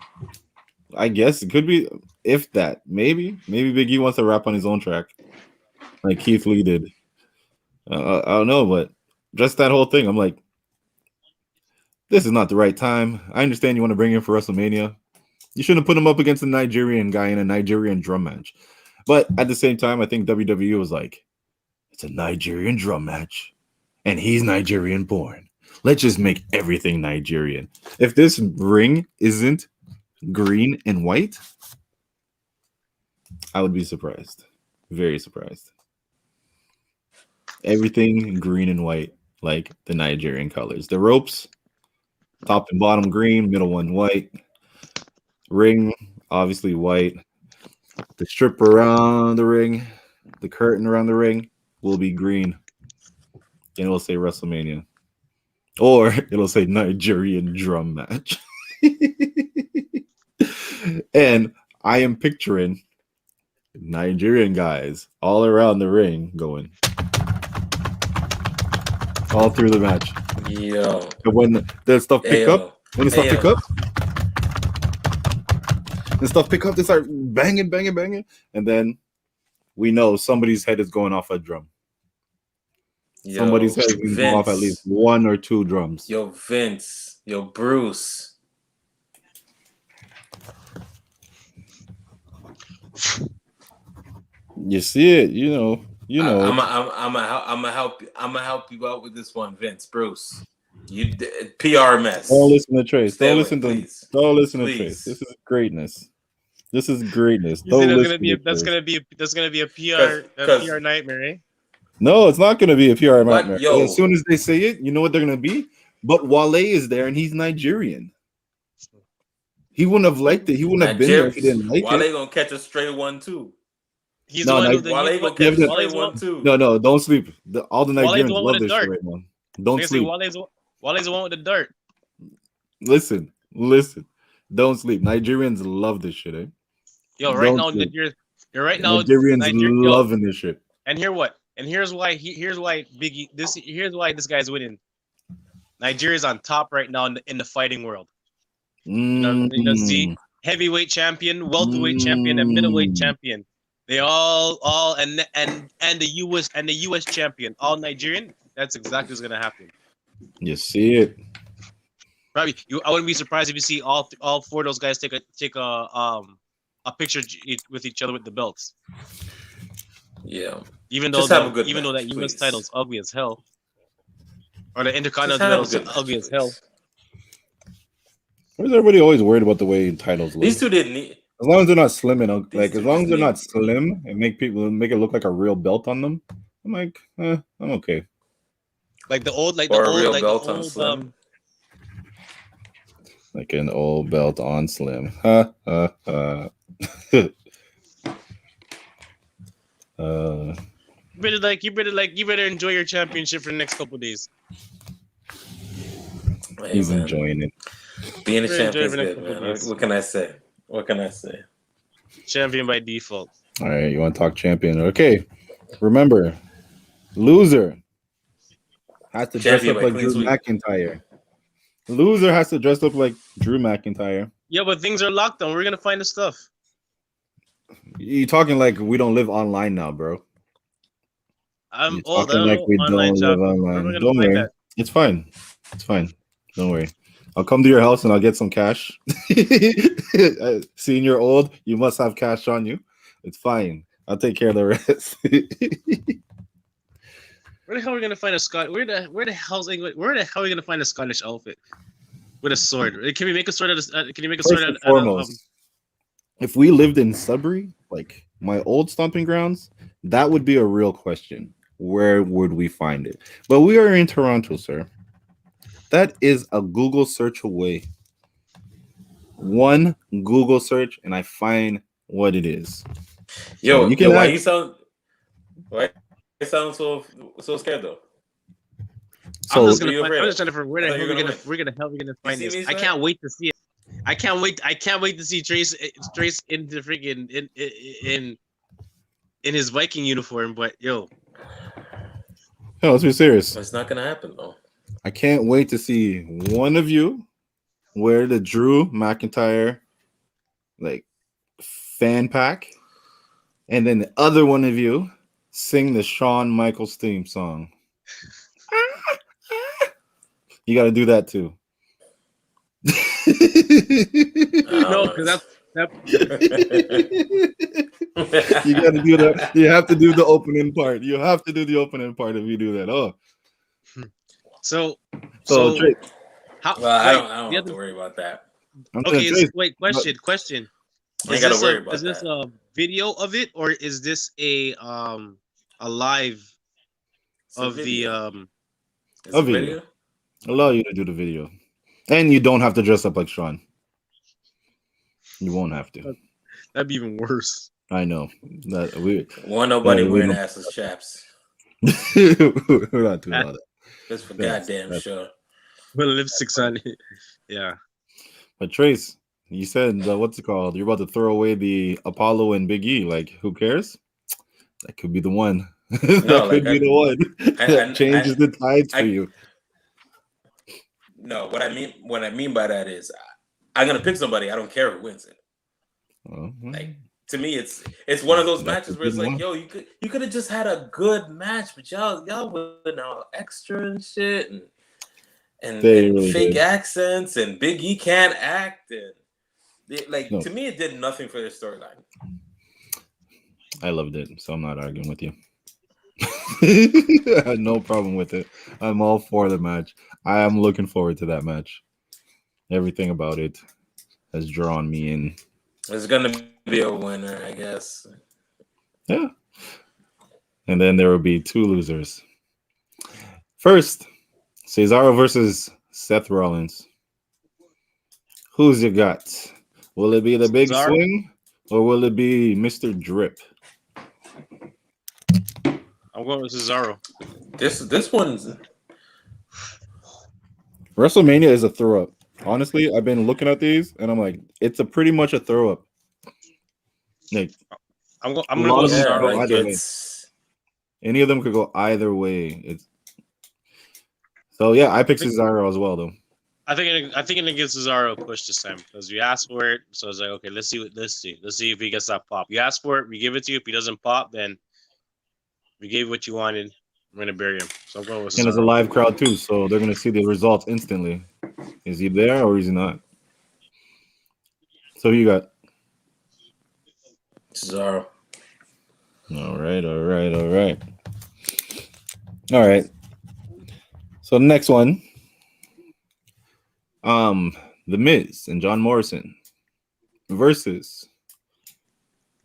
Speaker 2: I guess it could be, if that. Maybe Big E wants to rap on his own track, like Keith Lee did. I don't know, but just that whole thing, I'm like, this is not the right time. I understand you want to bring him for WrestleMania. You shouldn't put him up against a Nigerian guy in a Nigerian drum match. But at the same time, I think WWE was like, it's a Nigerian drum match, and he's Nigerian born. Let's just make everything Nigerian. If this ring isn't green and white, I would be surprised. Very surprised. Everything green and white, like the Nigerian colors. The ropes, top and bottom green, middle one white. Ring, obviously white. The strip around the ring, the curtain around the ring will be green. And it'll say WrestleMania. Or it'll say Nigerian drum match. And I am picturing Nigerian guys all around the ring going all through the match.
Speaker 3: Yo.
Speaker 2: And when the stuff pick up, they start banging, and then we know somebody's head is going off a drum.
Speaker 3: Yo,
Speaker 2: somebody's head is going off at least one or two drums.
Speaker 3: Yo, Vince. Yo, Bruce.
Speaker 2: You see it, you know.
Speaker 3: I'm gonna help you out with this one, Vince, Bruce. You PR mess.
Speaker 2: Don't listen to Trace. Don't listen to
Speaker 3: Trace.
Speaker 2: This is greatness. This is greatness.
Speaker 4: That's gonna be a PR nightmare, eh?
Speaker 2: No, it's not gonna be a PR nightmare.
Speaker 3: Yo.
Speaker 2: As soon as they say it, you know what they're gonna be. But Wale is there, and he's Nigerian. He wouldn't have liked it. He wouldn't have been there if he didn't like
Speaker 3: Wale
Speaker 2: it.
Speaker 3: gonna catch a straight 1-2.
Speaker 4: He's the one who
Speaker 3: Wale gonna catch a straight 1-2.
Speaker 2: No, don't sleep. All the Nigerians love this
Speaker 4: dart.
Speaker 2: shit right now. Don't sleep.
Speaker 4: Wale's the one with the dart.
Speaker 2: Listen. Don't sleep. Nigerians love this shit, eh?
Speaker 4: Yo, right now you're right now.
Speaker 2: Nigerians loving this shit.
Speaker 4: And here's why Biggie. Here's why this guy's winning. Nigeria's on top right now in the fighting world. See, heavyweight champion, welterweight champion, and middleweight champion. They all and the US champion, all Nigerian. That's exactly what's gonna happen.
Speaker 2: You see it.
Speaker 4: Probably, I wouldn't be surprised if you see all four of those guys take a picture with each other with the belts.
Speaker 3: Yeah.
Speaker 4: Even though that US title's ugly as hell, or the Intercontinental title's ugly as hell.
Speaker 2: Why is everybody always worried about the way titles look?
Speaker 3: These two didn't need.
Speaker 2: As long as they're not slim and as long as they're not slim and make it look like a real belt on them, I'm like, I'm okay.
Speaker 4: Like the old
Speaker 3: belt on slim.
Speaker 2: Like an old belt on slim.
Speaker 4: You better enjoy your championship for the next couple of days.
Speaker 2: He's enjoying it.
Speaker 3: Being a champion is good, man. What can I say?
Speaker 4: Champion by default.
Speaker 2: All right, you want to talk champion? Okay. Remember, loser has to dress up like Drew McIntyre. Loser has to dress up like Drew McIntyre.
Speaker 4: Yeah, but things are locked down. We're gonna find the stuff.
Speaker 2: You talking like we don't live online now, bro?
Speaker 4: I'm
Speaker 2: talking like we don't live online. Don't worry. It's fine. Don't worry. I'll come to your house and I'll get some cash. Seeing you're old, you must have cash on you. It's fine. I'll take care of the rest.
Speaker 4: Where the hell are we gonna find a Scott? Where the hell are we gonna find a Scottish outfit with a sword? Can we make a sword out of? Can you make a sword out of?
Speaker 2: If we lived in Sudbury, like my old stomping grounds, that would be a real question. Where would we find it? But we are in Toronto, sir. That is a Google search away. One Google search, and I find what it is.
Speaker 3: Yo, why you sound so scared though?
Speaker 4: I'm just trying to figure where the hell we're gonna find this. I can't wait to see it. I can't wait to see Trace in the freaking in his Viking uniform. But yo,
Speaker 2: No, let's be serious.
Speaker 3: It's not gonna happen though.
Speaker 2: I can't wait to see one of you wear the Drew McIntyre like fan pack, and then the other one of you sing the Shawn Michaels theme song. You got to do that too.
Speaker 4: No, because that.
Speaker 2: You got to do that. You have to do the opening part. You have to do the opening part if you do that. Oh,
Speaker 4: So
Speaker 2: Drake,
Speaker 3: well, I don't have to worry about that.
Speaker 4: Okay, wait. Question.
Speaker 3: I ain't gotta worry about that.
Speaker 4: Is this a video of it, or is this a live of the
Speaker 2: a video? Allow you to do the video, and you don't have to dress up like Shawn. You won't have to.
Speaker 4: That'd be even worse.
Speaker 2: I know that we
Speaker 3: want nobody wearing assless chaps.
Speaker 2: We're not doing all that.
Speaker 3: That's for goddamn sure.
Speaker 4: With lipsticks on it. Yeah.
Speaker 2: But Trace, you said what's it called? You're about to throw away the Apollo and Big E. Like, who cares? That could be the one. That could be the one that changes the tides for you.
Speaker 3: No, what I mean by that is I'm gonna pick somebody. I don't care who wins it. Like, to me, it's one of those matches where it's like, yo, you could have just had a good match, but y'all went all extra and shit and really fake accents, and Big E can't act, and to me, it did nothing for their storyline.
Speaker 2: I loved it, so I'm not arguing with you. I had no problem with it. I'm all for the match. I am looking forward to that match. Everything about it has drawn me in.
Speaker 3: There's gonna be a winner, I guess.
Speaker 2: Yeah. And then there will be two losers. First, Cesaro versus Seth Rollins. Who's you got? Will it be the big swing, or will it be Mr. Drip?
Speaker 4: I'm going with Cesaro.
Speaker 3: This one's
Speaker 2: WrestleMania is a throw up. Honestly, I've been looking at these and I'm like, it's pretty much a throw up. Like,
Speaker 4: I'm gonna go
Speaker 2: Cesaro. Any of them could go either way. So yeah, I picked Cesaro as well though.
Speaker 4: I think it gives Cesaro a push this time because we asked for it. So it's like, okay, let's see if he gets that pop. You ask for it, we give it to you. If he doesn't pop, then we gave what you wanted. I'm gonna bury him. So I'm going with Cesaro.
Speaker 2: And there's a live crowd too, so they're gonna see the results instantly. Is he there or is he not? So who you got?
Speaker 3: Cesaro.
Speaker 2: All right. So the next one, The Miz and John Morrison versus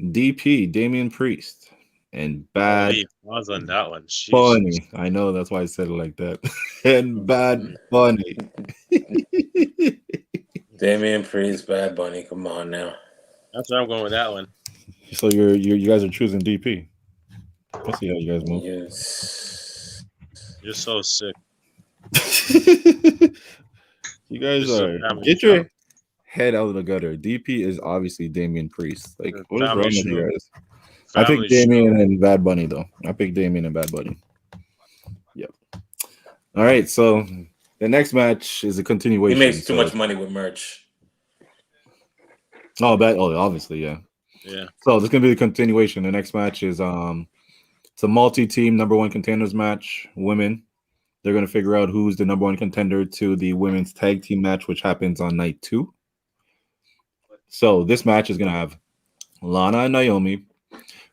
Speaker 2: DP, Damian Priest, and Bad
Speaker 4: was on that one. Jeez.
Speaker 2: Bunny. I know, that's why I said it like that. And Bad Bunny.
Speaker 3: Damian Priest, Bad Bunny. Come on now.
Speaker 4: That's where I'm going with that one.
Speaker 2: So you guys are choosing DP. Let's see how you guys move.
Speaker 3: Yes.
Speaker 4: You're so sick.
Speaker 2: You guys get your head out of the gutter. DP is obviously Damian Priest. Like, what is wrong with you guys? I picked Damian and Bad Bunny though. Yep. All right, so the next match is a continuation.
Speaker 3: He makes too much money with merch.
Speaker 2: Obviously, yeah.
Speaker 4: Yeah.
Speaker 2: So this is gonna be the continuation. The next match is it's a multi-team number one contenders match, women. They're gonna figure out who's the number one contender to the women's tag team match, which happens on night 2. So this match is gonna have Lana and Naomi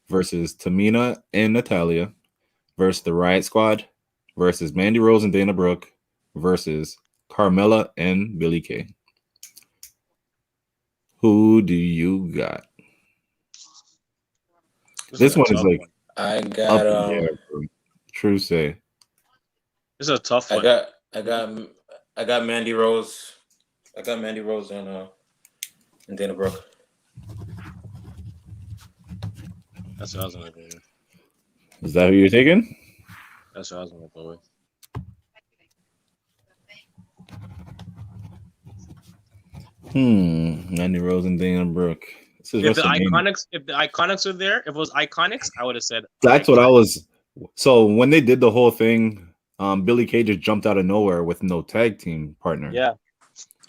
Speaker 2: versus Tamina and Natalia versus the Riot Squad versus Mandy Rose and Dana Brooke versus Carmilla and Billy K. Who do you got? This one is like
Speaker 3: I got
Speaker 2: true say.
Speaker 4: This is a tough one.
Speaker 3: I got Mandy Rose. I got Mandy Rose and Dana Brooke.
Speaker 4: That's what I was gonna do.
Speaker 2: Is that who you're taking?
Speaker 4: That's what I was gonna go with.
Speaker 2: Mandy Rose and Dana Brooke.
Speaker 4: If the Iconics were there, if it was Iconics, I would have said.
Speaker 2: That's what I was So when they did the whole thing, Billy Kay just jumped out of nowhere with no tag team partner.
Speaker 1: Yeah.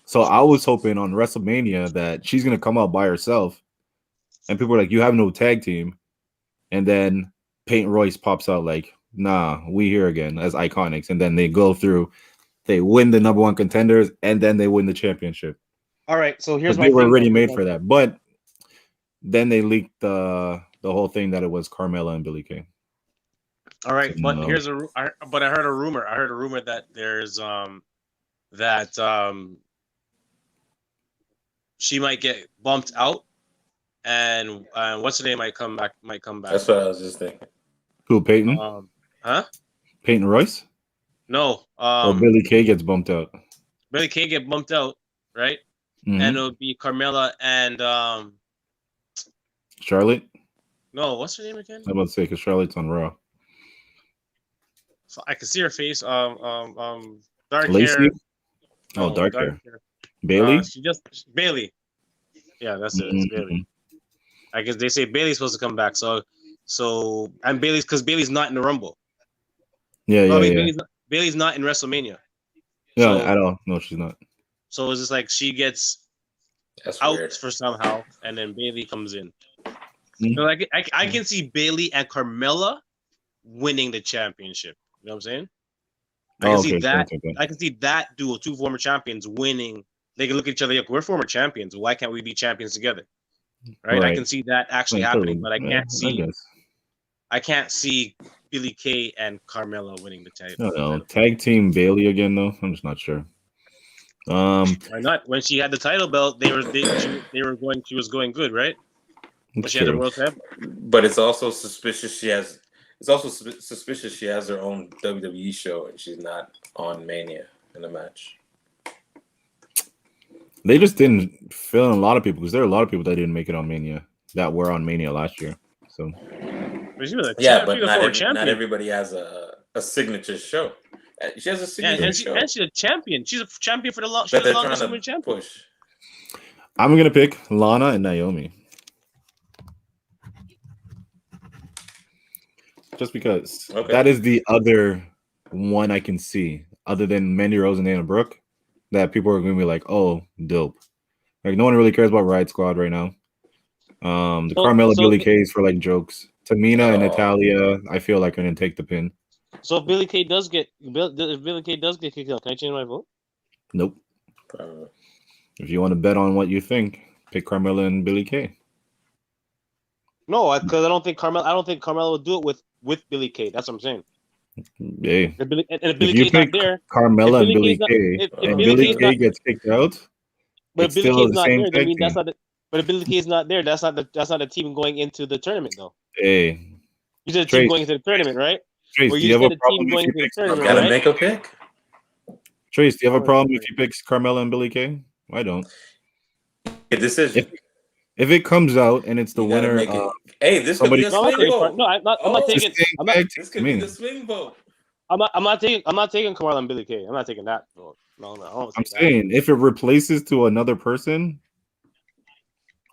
Speaker 2: So I was hoping on WrestleMania that she's gonna come out by herself, and people are like, "You have no tag team," and then Peyton Royce pops out like, "Nah, we here again" as Iconics, and then they go through, they win the number one contenders, and then they win the championship.
Speaker 1: All right. So here's
Speaker 2: But
Speaker 1: my
Speaker 2: they were
Speaker 1: thing,
Speaker 2: already
Speaker 1: though.
Speaker 2: made for that, but then they leaked the whole thing that it was Carmella and Billy Kay.
Speaker 4: All right,
Speaker 2: So,
Speaker 4: but
Speaker 2: no.
Speaker 4: but I heard a rumor. I heard a rumor that there's she might get bumped out, and what's her name might come back.
Speaker 3: That's what I was just thinking.
Speaker 2: Who, Peyton?
Speaker 4: Huh?
Speaker 2: Peyton Royce?
Speaker 4: No.
Speaker 2: Or Billy Kay gets bumped out.
Speaker 4: Billy Kay get bumped out, right?
Speaker 2: Mhm.
Speaker 4: And it'll be Carmella and
Speaker 2: Charlotte?
Speaker 4: no, what's her name again?
Speaker 2: I'm about to say because Charlotte's on Raw.
Speaker 4: So I can see her face. Dark
Speaker 2: Lacey?
Speaker 4: hair.
Speaker 2: Oh,
Speaker 4: No,
Speaker 2: dark hair. Bailey?
Speaker 4: Bailey. Yeah, that's it. It's Bailey. I guess they say Bailey's supposed to come back. So and because Bailey's not in the Rumble.
Speaker 2: Yeah,
Speaker 4: No, I
Speaker 2: yeah,
Speaker 4: mean,
Speaker 2: yeah.
Speaker 4: Bailey's not in WrestleMania.
Speaker 2: No,
Speaker 4: So-
Speaker 2: at all. No, she's not.
Speaker 4: So it's just like she gets
Speaker 3: That's
Speaker 4: out
Speaker 3: weird.
Speaker 4: for somehow, and then Bailey comes in.
Speaker 2: Mhm.
Speaker 4: So like I can see Bailey and Carmella winning the championship. You know what I'm saying? I can see that.
Speaker 2: okay.
Speaker 4: I can see that duo, two former champions, winning. They can look at each other like, we're former champions. Why can't we be champions together? Right? I
Speaker 2: Right.
Speaker 4: can see that actually
Speaker 2: Yeah,
Speaker 4: happening,
Speaker 2: totally.
Speaker 4: but
Speaker 2: Yeah,
Speaker 4: I can't see Billy Kay and Carmella winning the
Speaker 2: I
Speaker 4: title.
Speaker 2: don't know. Tag team Bailey again, though? I'm just not sure.
Speaker 4: Why not? When she had the title belt, she was going good, right? When she had the
Speaker 2: True.
Speaker 4: world title.
Speaker 3: But it's also suspicious she has. It's also suspicious she has her own WWE show and she's not on Mania in the match.
Speaker 2: They just didn't fill in a lot of people because there are a lot of people that didn't make it on Mania that were on Mania last year. So
Speaker 4: But she was a
Speaker 3: Yeah,
Speaker 4: champ-
Speaker 3: but
Speaker 4: she was a
Speaker 3: not
Speaker 4: former champion.
Speaker 3: everybody has a signature show. She has a signature show.
Speaker 4: And she's a champion. She's a champion for the long. She's
Speaker 3: But
Speaker 4: the
Speaker 3: they're
Speaker 4: longest
Speaker 3: trying
Speaker 4: woman
Speaker 3: to
Speaker 4: champion.
Speaker 3: push.
Speaker 2: I'm gonna pick Lana and Naomi. Just because that is the other one I can see, other than Mandy Rose and Dana Brooke, that people are gonna be like, "Oh, dope." Like no one really cares about Riot Squad right now. The Carmella Billy K's for like jokes. Tamina and Natalia, I feel like are gonna take the pin.
Speaker 1: So if Billy Kay does get kicked out, can I change my vote?
Speaker 2: Nope. If you want to bet on what you think, pick Carmella and Billy Kay.
Speaker 1: No, because I don't think Carmella will do it with Billy Kay. That's what I'm saying.
Speaker 2: Hey,
Speaker 1: if Billy
Speaker 2: if you
Speaker 1: Kay's not
Speaker 2: pick
Speaker 1: there,
Speaker 2: Carmella and Billy Kay, and Billy Kay gets kicked out,
Speaker 1: but
Speaker 2: it's
Speaker 1: Billy
Speaker 2: still
Speaker 1: Kay's
Speaker 2: the
Speaker 1: not
Speaker 2: same
Speaker 1: there.
Speaker 2: tag
Speaker 1: That's
Speaker 2: team.
Speaker 1: not the. But if Billy Kay's not there, that's not the team going into the tournament though.
Speaker 2: Hey,
Speaker 1: you said the team going into the tournament, right?
Speaker 2: Trace,
Speaker 1: well,
Speaker 2: do you have a problem
Speaker 1: going
Speaker 2: if you
Speaker 1: into the
Speaker 2: pick
Speaker 1: tournament,
Speaker 3: Gotta
Speaker 1: right?
Speaker 3: make a pick.
Speaker 2: Trace, do you have a problem if you pick Carmella and Billy Kay? I don't.
Speaker 3: A decision.
Speaker 2: If it comes out and it's the winner,
Speaker 3: hey, this could be a swing vote.
Speaker 1: No, I'm not taking.
Speaker 3: This could be the swing vote.
Speaker 1: I'm not taking Carmella and Billy Kay. I'm not taking that vote. No.
Speaker 2: I'm saying if it replaces to another person,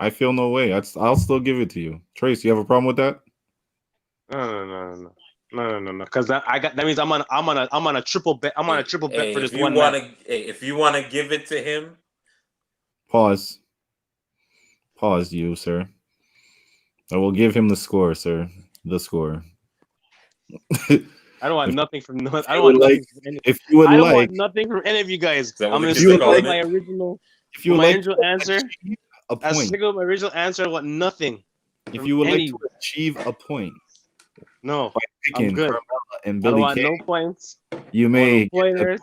Speaker 2: I feel no way. I'll still give it to you. Trace, you have a problem with that?
Speaker 1: No. Because that means I'm on a triple bet. I'm on a triple bet for this one match.
Speaker 3: If you want to give it to him,
Speaker 2: pause, you sir. I will give him the score, sir. The score.
Speaker 1: I don't want nothing from. I
Speaker 2: don't want
Speaker 1: nothing from any of you guys.
Speaker 3: I'm
Speaker 1: gonna stick with my original.
Speaker 2: If you
Speaker 1: my
Speaker 2: like
Speaker 1: original answer, I stick with my original answer. I want nothing.
Speaker 2: If you would like to achieve a point,
Speaker 1: no,
Speaker 2: by picking Carmella and
Speaker 1: I don't
Speaker 2: Billy
Speaker 1: want
Speaker 2: Kay,
Speaker 1: no points.
Speaker 2: you may.
Speaker 1: Pointers.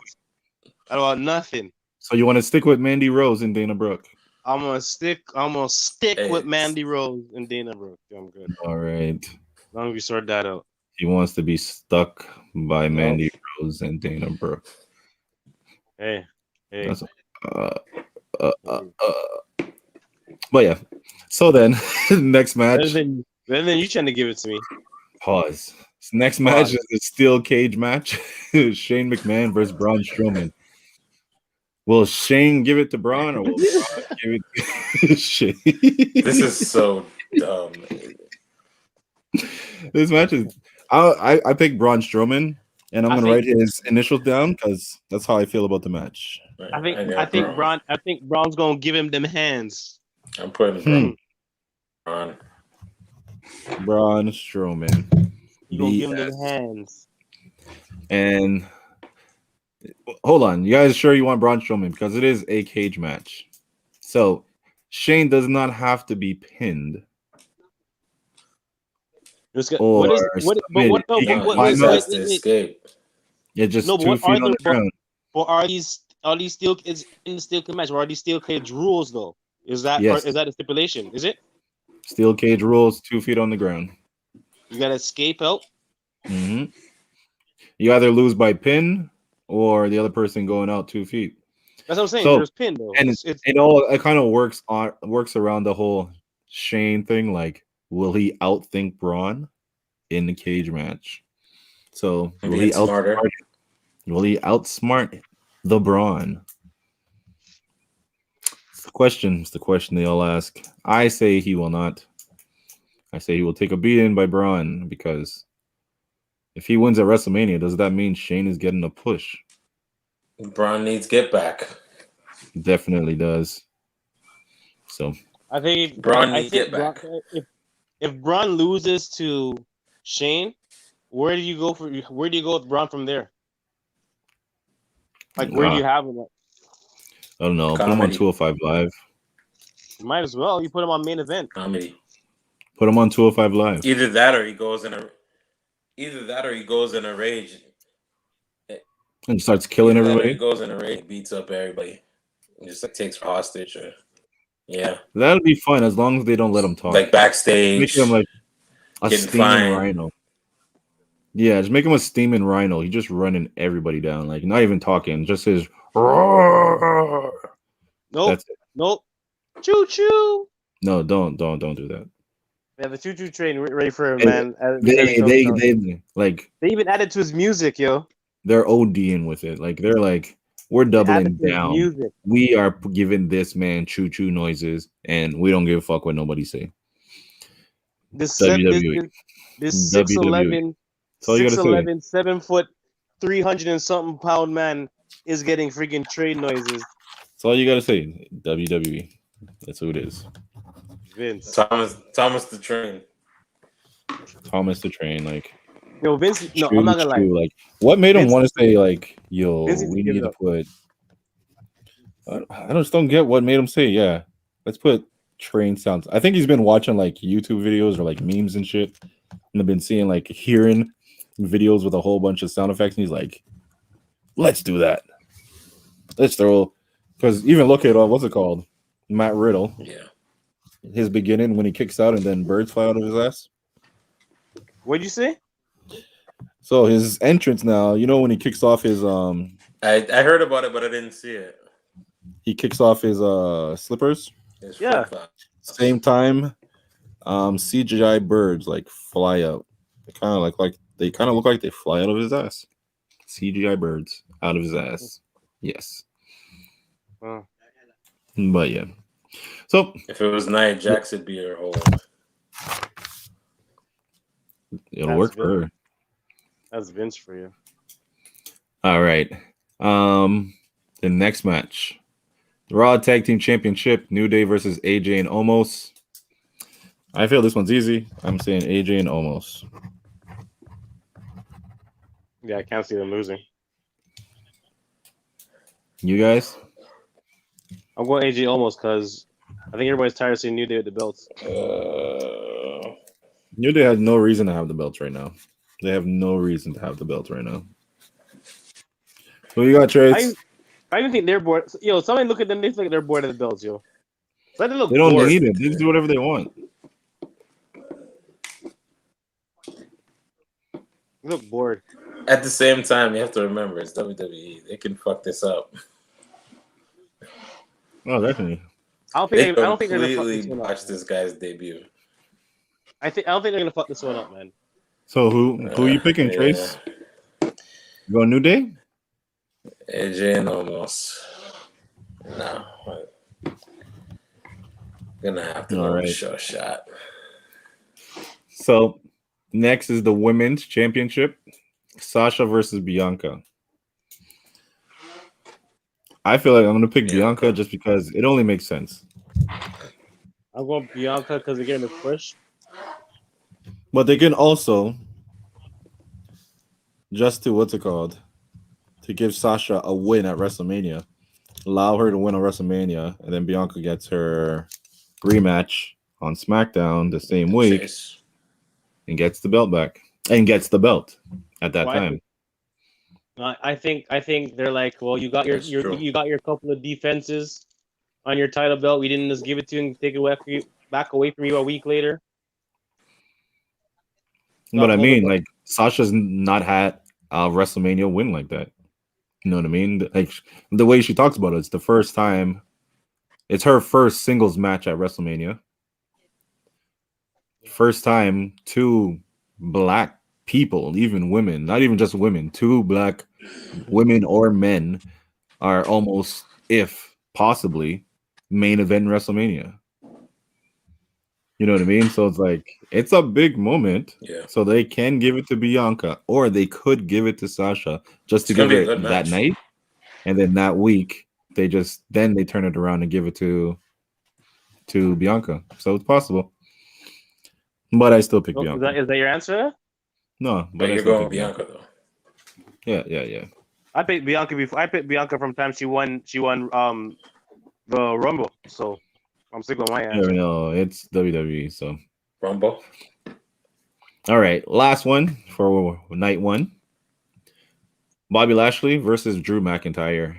Speaker 1: I don't want nothing.
Speaker 2: So you want to stick with Mandy Rose and Dana Brooke?
Speaker 1: I'm gonna stick with Mandy Rose and Dana Brooke. I'm good.
Speaker 2: All right.
Speaker 1: As long as we sort that out.
Speaker 2: He wants to be stuck by Mandy Rose and Dana Brooke.
Speaker 1: Hey.
Speaker 2: That's, but yeah. So then, next match.
Speaker 1: Then you trying to give it to me.
Speaker 2: Pause. Next match is the steel cage match. Shane McMahon versus Braun Strowman. Will Shane give it to Braun or will Braun give it to Shane?
Speaker 3: This is so dumb.
Speaker 2: This match is. I picked Braun Strowman, and I'm
Speaker 4: I
Speaker 2: gonna
Speaker 4: think-
Speaker 2: write his initials down because that's how I feel about the match.
Speaker 4: I think Braun's gonna give him them hands.
Speaker 3: I'm putting Braun.
Speaker 2: Braun Strowman.
Speaker 4: You gonna give him them hands.
Speaker 2: And hold on, you guys sure you want Braun Strowman because it is a cage match. So Shane does not have to be pinned.
Speaker 3: He has to escape.
Speaker 2: Yeah, just 2 feet on the ground.
Speaker 4: But are these steel is in the steel cage match? Or are these steel cage rules though? Is that a stipulation? Is it?
Speaker 2: Steel cage rules, 2 feet on the ground.
Speaker 4: You gotta escape out.
Speaker 2: Mm-hmm. You either lose by pin or the other person going out 2 feet.
Speaker 4: That's what I'm saying. There's pin though.
Speaker 2: And it kind of works around the whole Shane thing. Like, will he outthink Braun in the cage match? So will he outsmart the Braun? It's the question. It's the question they all ask. I say he will not. I say he will take a beating by Braun because if he wins at WrestleMania, does that mean Shane is getting a push?
Speaker 3: Braun needs get back.
Speaker 2: Definitely does. So
Speaker 4: I think
Speaker 3: Braun needs get back.
Speaker 4: If Braun loses to Shane, where do you go with Braun from there? Like, where do you have him?
Speaker 2: I don't know. Put him on 205 Live.
Speaker 4: Might as well. You put him on main event.
Speaker 3: Comedy.
Speaker 2: Put him on 205 Live.
Speaker 3: Either that or he goes in a rage
Speaker 2: and starts killing everybody.
Speaker 3: He goes in a rage, beats up everybody, and just like takes hostage.
Speaker 2: That'll be fun as long as they don't let him talk.
Speaker 3: Like backstage,
Speaker 2: make him like a steaming rhino. Yeah, just make him a steaming rhino. He's just running everybody down, like not even talking, just his.
Speaker 4: Nope. That's it. Nope. Choo choo.
Speaker 2: No, don't do that.
Speaker 4: Yeah, the choo choo train ready for him, man.
Speaker 2: They
Speaker 4: even added to his music, yo.
Speaker 2: They're ODing with it. Like they're like, we're doubling down.
Speaker 4: Music.
Speaker 2: We are giving this man choo choo noises, and we don't give a fuck what nobody say.
Speaker 4: This 6'11", 7 foot, 300 and something pound man is getting freaking train noises.
Speaker 2: That's all you gotta say. WWE. That's who it is.
Speaker 3: Vince. Thomas the Train.
Speaker 2: Thomas the Train, like.
Speaker 4: Yo, Vince. No, I'm not gonna lie.
Speaker 2: Like, what made him want to say like, "Yo,
Speaker 4: Vince
Speaker 2: we need to put"? I just don't get what made him say, "Yeah, let's put train sounds." I think he's been watching like YouTube videos or like memes and shit, and I've been seeing like hearing videos with a whole bunch of sound effects, and he's like, "Let's do that. Let's throw." Because even look at what's it called, Matt Riddle.
Speaker 3: Yeah.
Speaker 2: His beginning when he kicks out and then birds fly out of his ass.
Speaker 4: What'd you say?
Speaker 2: So his entrance now, you know when he kicks off his
Speaker 3: I heard about it, but I didn't see it.
Speaker 2: He kicks off his slippers.
Speaker 4: Yeah.
Speaker 2: Same time, CGI birds like fly out. They kind of look like they fly out of his ass. CGI birds out of his ass. Yes.
Speaker 4: Oh.
Speaker 2: But yeah. So
Speaker 3: if it was Nia Jax, it'd be her whole.
Speaker 2: It'll work for her.
Speaker 4: That's Vince for you.
Speaker 2: All right. The next match. The Raw Tag Team Championship, New Day versus AJ and Omos. I feel this one's easy. I'm saying AJ and Omos.
Speaker 4: Yeah, I can't see them losing.
Speaker 2: You guys?
Speaker 4: I'm going AJ Omos because I think everybody's tired of seeing New Day with the belts.
Speaker 2: New Day has no reason to have the belts right now. They have no reason to have the belts right now. Who you got, Trace?
Speaker 4: I even think they're bored. Yo, somebody look at them. They look like they're bored of the belts, yo.
Speaker 2: They don't need it. They just do whatever they want.
Speaker 4: They look bored.
Speaker 3: At the same time, you have to remember it's WWE. They can fuck this up.
Speaker 2: Oh, definitely.
Speaker 4: I don't think they're gonna
Speaker 3: completely watch this guy's debut.
Speaker 4: I don't think they're gonna fuck this one up, man.
Speaker 2: So who are you picking, Trace? You going New Day?
Speaker 3: AJ and Omos. No. Gonna have to go show a shot.
Speaker 2: So Next is the Women's Championship. Sasha versus Bianca. I feel like I'm going to pick Bianca just because it only makes sense.
Speaker 4: I'm going Bianca because they're getting a push.
Speaker 2: But they can also, just to, to give Sasha a win at WrestleMania. Allow her to win on WrestleMania, and then Bianca gets her rematch on SmackDown the same week and gets the belt back. And gets the belt at that time.
Speaker 4: I think they're like, well, you got your couple of defenses on your title belt. We didn't just give it to you and take it back away from you a week later.
Speaker 2: But I mean, like, Sasha's not had a WrestleMania win like that. You know what I mean? Like, the way she talks about it, it's the first time. It's her first singles match at WrestleMania. First time two black people, even women, not even just women, two black women or men are almost, if possibly, main event WrestleMania. You know what I mean? So it's like, it's a big moment.
Speaker 3: Yeah.
Speaker 2: So they can give it to Bianca, or they could give it to Sasha just to give it that night. And then that week, they turn it around and give it to Bianca. So it's possible. But I still pick Bianca.
Speaker 4: Is that your answer?
Speaker 2: No,
Speaker 3: but you're going with Bianca though.
Speaker 2: Yeah.
Speaker 4: I picked Bianca before. I picked Bianca from time she won the Rumble. So I'm sticking with my answer.
Speaker 2: No, it's WWE. So
Speaker 3: Rumble.
Speaker 2: All right, last one for night one. Bobby Lashley versus Drew McIntyre.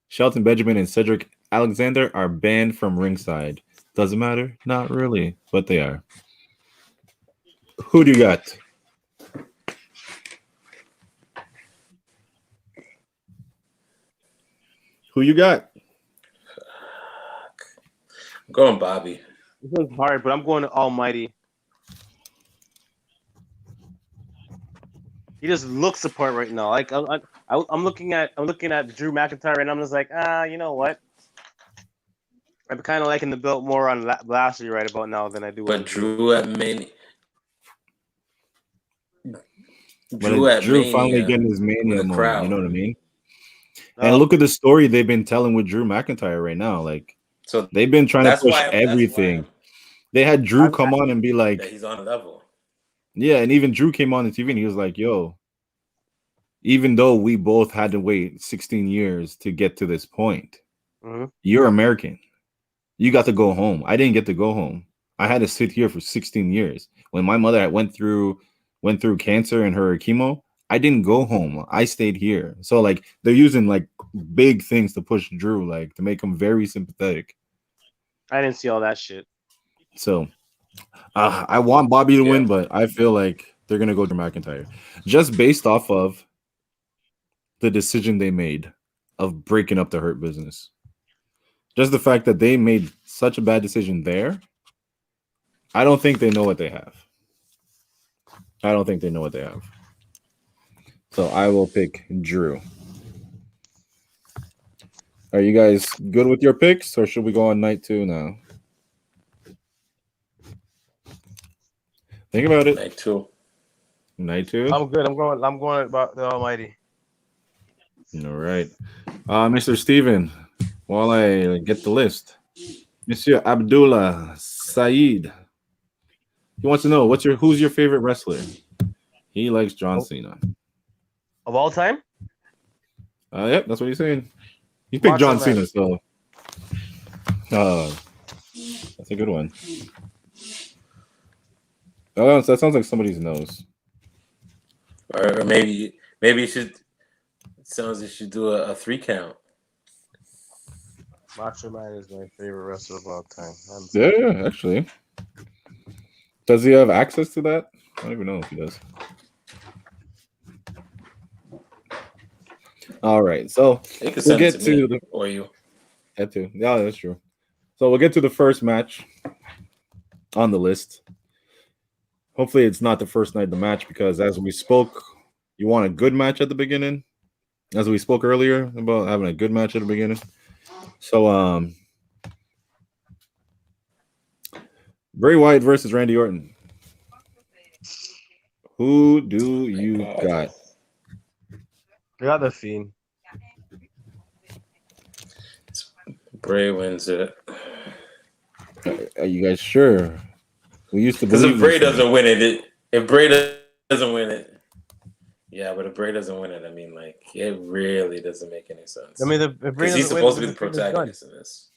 Speaker 2: Shelton Benjamin and Cedric Alexander are banned from ringside. Doesn't matter? Not really, but they are. Who do you got? Who you got?
Speaker 3: I'm going Bobby.
Speaker 4: This is hard, but I'm going to Almighty. He just looks the part right now. Like I'm looking at Drew McIntyre, and I'm just like, you know what? I'm kind of liking the belt more on Lashley right about now than I do.
Speaker 3: But Drew at Mania.
Speaker 2: Drew finally getting his Mania moment. You know what I mean? And look at the story they've been telling with Drew McIntyre right now. Like, so they've been trying to push everything. They had Drew come on and be like,
Speaker 3: he's on a level.
Speaker 2: Yeah, and even Drew came on the TV and he was like, yo, even though we both had to wait 16 years to get to this point, you're American. You got to go home. I didn't get to go home. I had to sit here for 16 years. When my mother went through cancer and her chemo, I didn't go home. I stayed here. So like they're using like big things to push Drew, like to make him very sympathetic.
Speaker 4: I didn't see all that shit.
Speaker 2: So I want Bobby to win, but I feel like they're gonna go to McIntyre just based off of the decision they made of breaking up the Hurt Business. Just the fact that they made such a bad decision there. I don't think they know what they have. So I will pick Drew. Are you guys good with your picks, or should we go on night 2 now? Think about it. Night two.
Speaker 4: I'm good. I'm going about the Almighty.
Speaker 2: All right, Mr. Steven. While I get the list, Monsieur Abdullah Saeed. He wants to know who's your favorite wrestler. He likes John Cena.
Speaker 4: Of all time?
Speaker 2: Yep, that's what he's saying. He picked John Cena, so that's a good one. Oh, that sounds like somebody's nose.
Speaker 3: Or maybe you should. It sounds like you should do a 3 count.
Speaker 4: Macho Man is my favorite wrestler of all time.
Speaker 2: Yeah, actually. Does he have access to that? I don't even know if he does. All right, so we'll get to the
Speaker 3: or you.
Speaker 2: That too. Yeah, that's true. So we'll get to the first match on the list. Hopefully, it's not the first night of the match because, as we spoke, you want a good match at the beginning. As we spoke earlier about having a good match at the beginning. So, Bray Wyatt versus Randy Orton. Who do you got?
Speaker 1: I got the Fiend.
Speaker 3: Bray wins it.
Speaker 2: Are you guys sure? We used to
Speaker 3: Because
Speaker 2: believe
Speaker 3: if Bray
Speaker 2: this
Speaker 3: doesn't win it, if Bray doesn't win it, yeah, but if Bray doesn't win it, I mean, like, it really doesn't make any sense.
Speaker 1: I mean, if Bray
Speaker 3: Because he's
Speaker 1: doesn't
Speaker 3: supposed to
Speaker 1: win,
Speaker 3: be the protagonist in this.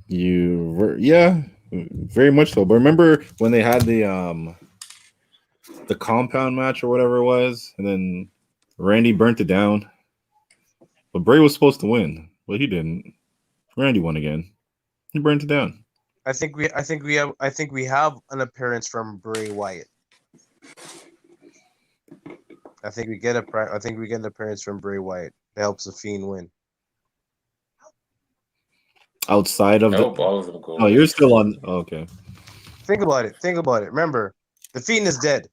Speaker 2: Yeah, very much so. But remember when they had the compound match or whatever it was, and then Randy burnt it down. But Bray was supposed to win, but he didn't. Randy won again. He burnt it down.
Speaker 1: I think we have an appearance from Bray Wyatt. I think we get an appearance from Bray Wyatt that helps the Fiend win.
Speaker 2: Outside of
Speaker 3: I hope all of them go.
Speaker 2: Oh, you're still on. Oh, okay.
Speaker 1: Think about it. Remember, the Fiend is dead.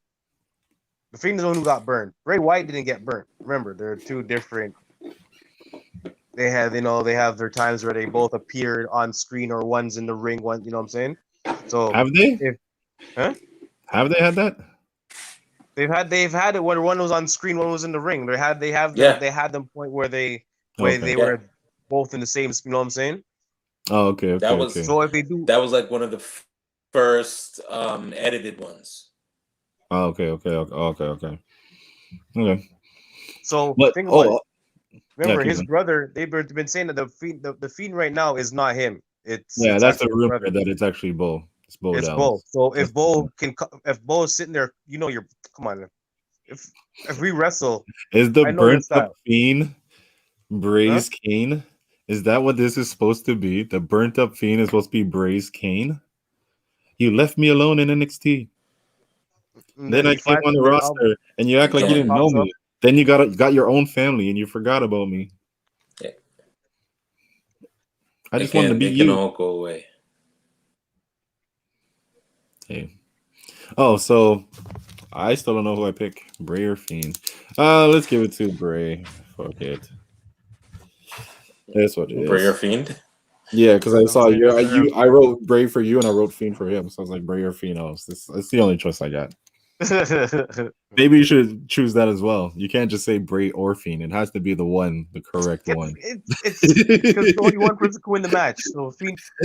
Speaker 1: The Fiend is the one who got burned. Bray Wyatt didn't get burnt. Remember, they're two different. They have their times where they both appeared on screen, or one's in the ring. One, you know what I'm saying? So
Speaker 2: Have they? Have they had that?
Speaker 1: They've had it when one was on screen, one was in the ring. They had them point where they were both in the same. You know what I'm saying?
Speaker 2: Oh, okay.
Speaker 3: That was
Speaker 2: okay.
Speaker 1: So if they do,
Speaker 3: that was like one of the first edited ones.
Speaker 2: Oh, okay.
Speaker 1: So
Speaker 2: But,
Speaker 1: think about it. Remember,
Speaker 2: yeah,
Speaker 1: his brother. They've been saying that the Fiend right now is not him. It's
Speaker 2: that's the
Speaker 1: actually
Speaker 2: rumor
Speaker 1: brother.
Speaker 2: that it's actually Bo. It's Bo.
Speaker 1: It's
Speaker 2: Dallas.
Speaker 1: Bo. So if Bo is sitting there, come on. If we wrestle,
Speaker 2: Is the
Speaker 1: I know your
Speaker 2: burnt up
Speaker 1: style.
Speaker 2: Fiend Bray's Kane? Is that what this is supposed to be? The burnt up Fiend is supposed to be Bray's Kane? You left me alone in NXT. Then I came on the roster, and you act like you didn't know me. Then you got your own family, and you forgot about me.
Speaker 3: Yeah.
Speaker 2: I just wanted to be
Speaker 3: you. They
Speaker 2: you.
Speaker 3: can all go away.
Speaker 2: Hey. Oh, so I still don't know who I pick, Bray or Fiend. Let's give it to Bray. Fuck it. That's what it is.
Speaker 3: Bray or Fiend?
Speaker 2: Yeah, because I saw I wrote Bray for you, and I wrote Fiend for him. So I was like, Bray or Fiend. Oh, that's the only choice I got. Maybe you should choose that as well. You can't just say Bray or Fiend. It has to be the correct one.
Speaker 1: It's because only one person can win the match. So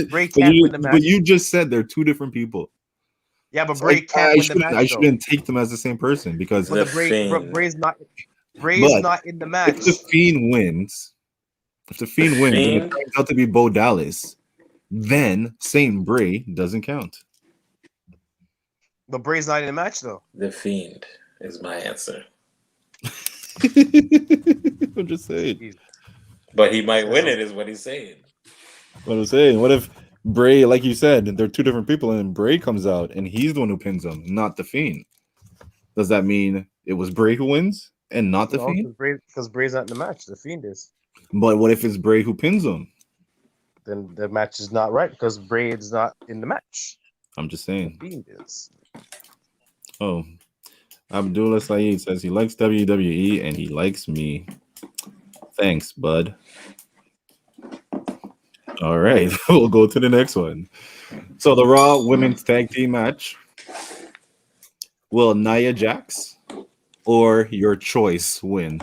Speaker 1: Bray can't win the match.
Speaker 2: But you just said they're two different people.
Speaker 1: Yeah, but Bray can't win the match.
Speaker 2: I shouldn't take them as the same person because
Speaker 1: Bray's not in the match.
Speaker 2: If the Fiend wins, and it turns out to be Bo Dallas, then saying Bray doesn't count.
Speaker 1: But Bray's not in the match, though.
Speaker 3: The Fiend is my answer.
Speaker 2: I'm just saying.
Speaker 3: But he might win it, is what he's saying.
Speaker 2: What I'm saying. What if Bray, like you said, they're two different people, and Bray comes out, and he's the one who pins him, not the Fiend? Does that mean it was Bray who wins and not the Fiend?
Speaker 1: Because Bray's not in the match. The Fiend is.
Speaker 2: But what if it's Bray who pins him?
Speaker 1: Then the match is not right because Bray is not in the match.
Speaker 2: I'm just saying.
Speaker 1: The Fiend is.
Speaker 2: Oh, Abdullah Saeed says he likes WWE and he likes me. Thanks, bud. All right, we'll go to the next one. So the Raw Women's Tag Team match. Will Nia Jax or your choice win?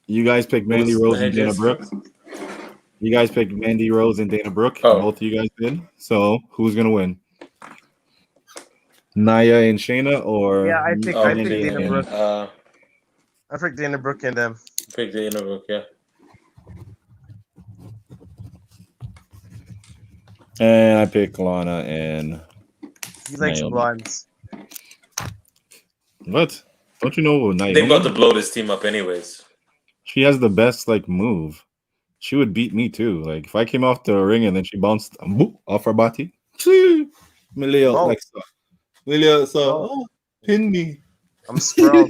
Speaker 2: You guys picked Mandy Rose and Dana Brooke. You guys picked Mandy Rose and Dana Brooke. Oh. Both of you guys did. So who's gonna win? Nia and Shayna, or
Speaker 1: I picked Dana Brooke. I picked Dana Brooke and them.
Speaker 3: Picked Dana Brooke, yeah.
Speaker 2: And I picked Lana and.
Speaker 1: He likes blondes.
Speaker 2: What? Don't you know Naomi?
Speaker 3: They're about to blow this team up, anyways.
Speaker 2: She has the best move. She would beat me too. Like if I came off the ring and then she bounced off her body. Milio, pin me.
Speaker 1: I'm sprawled.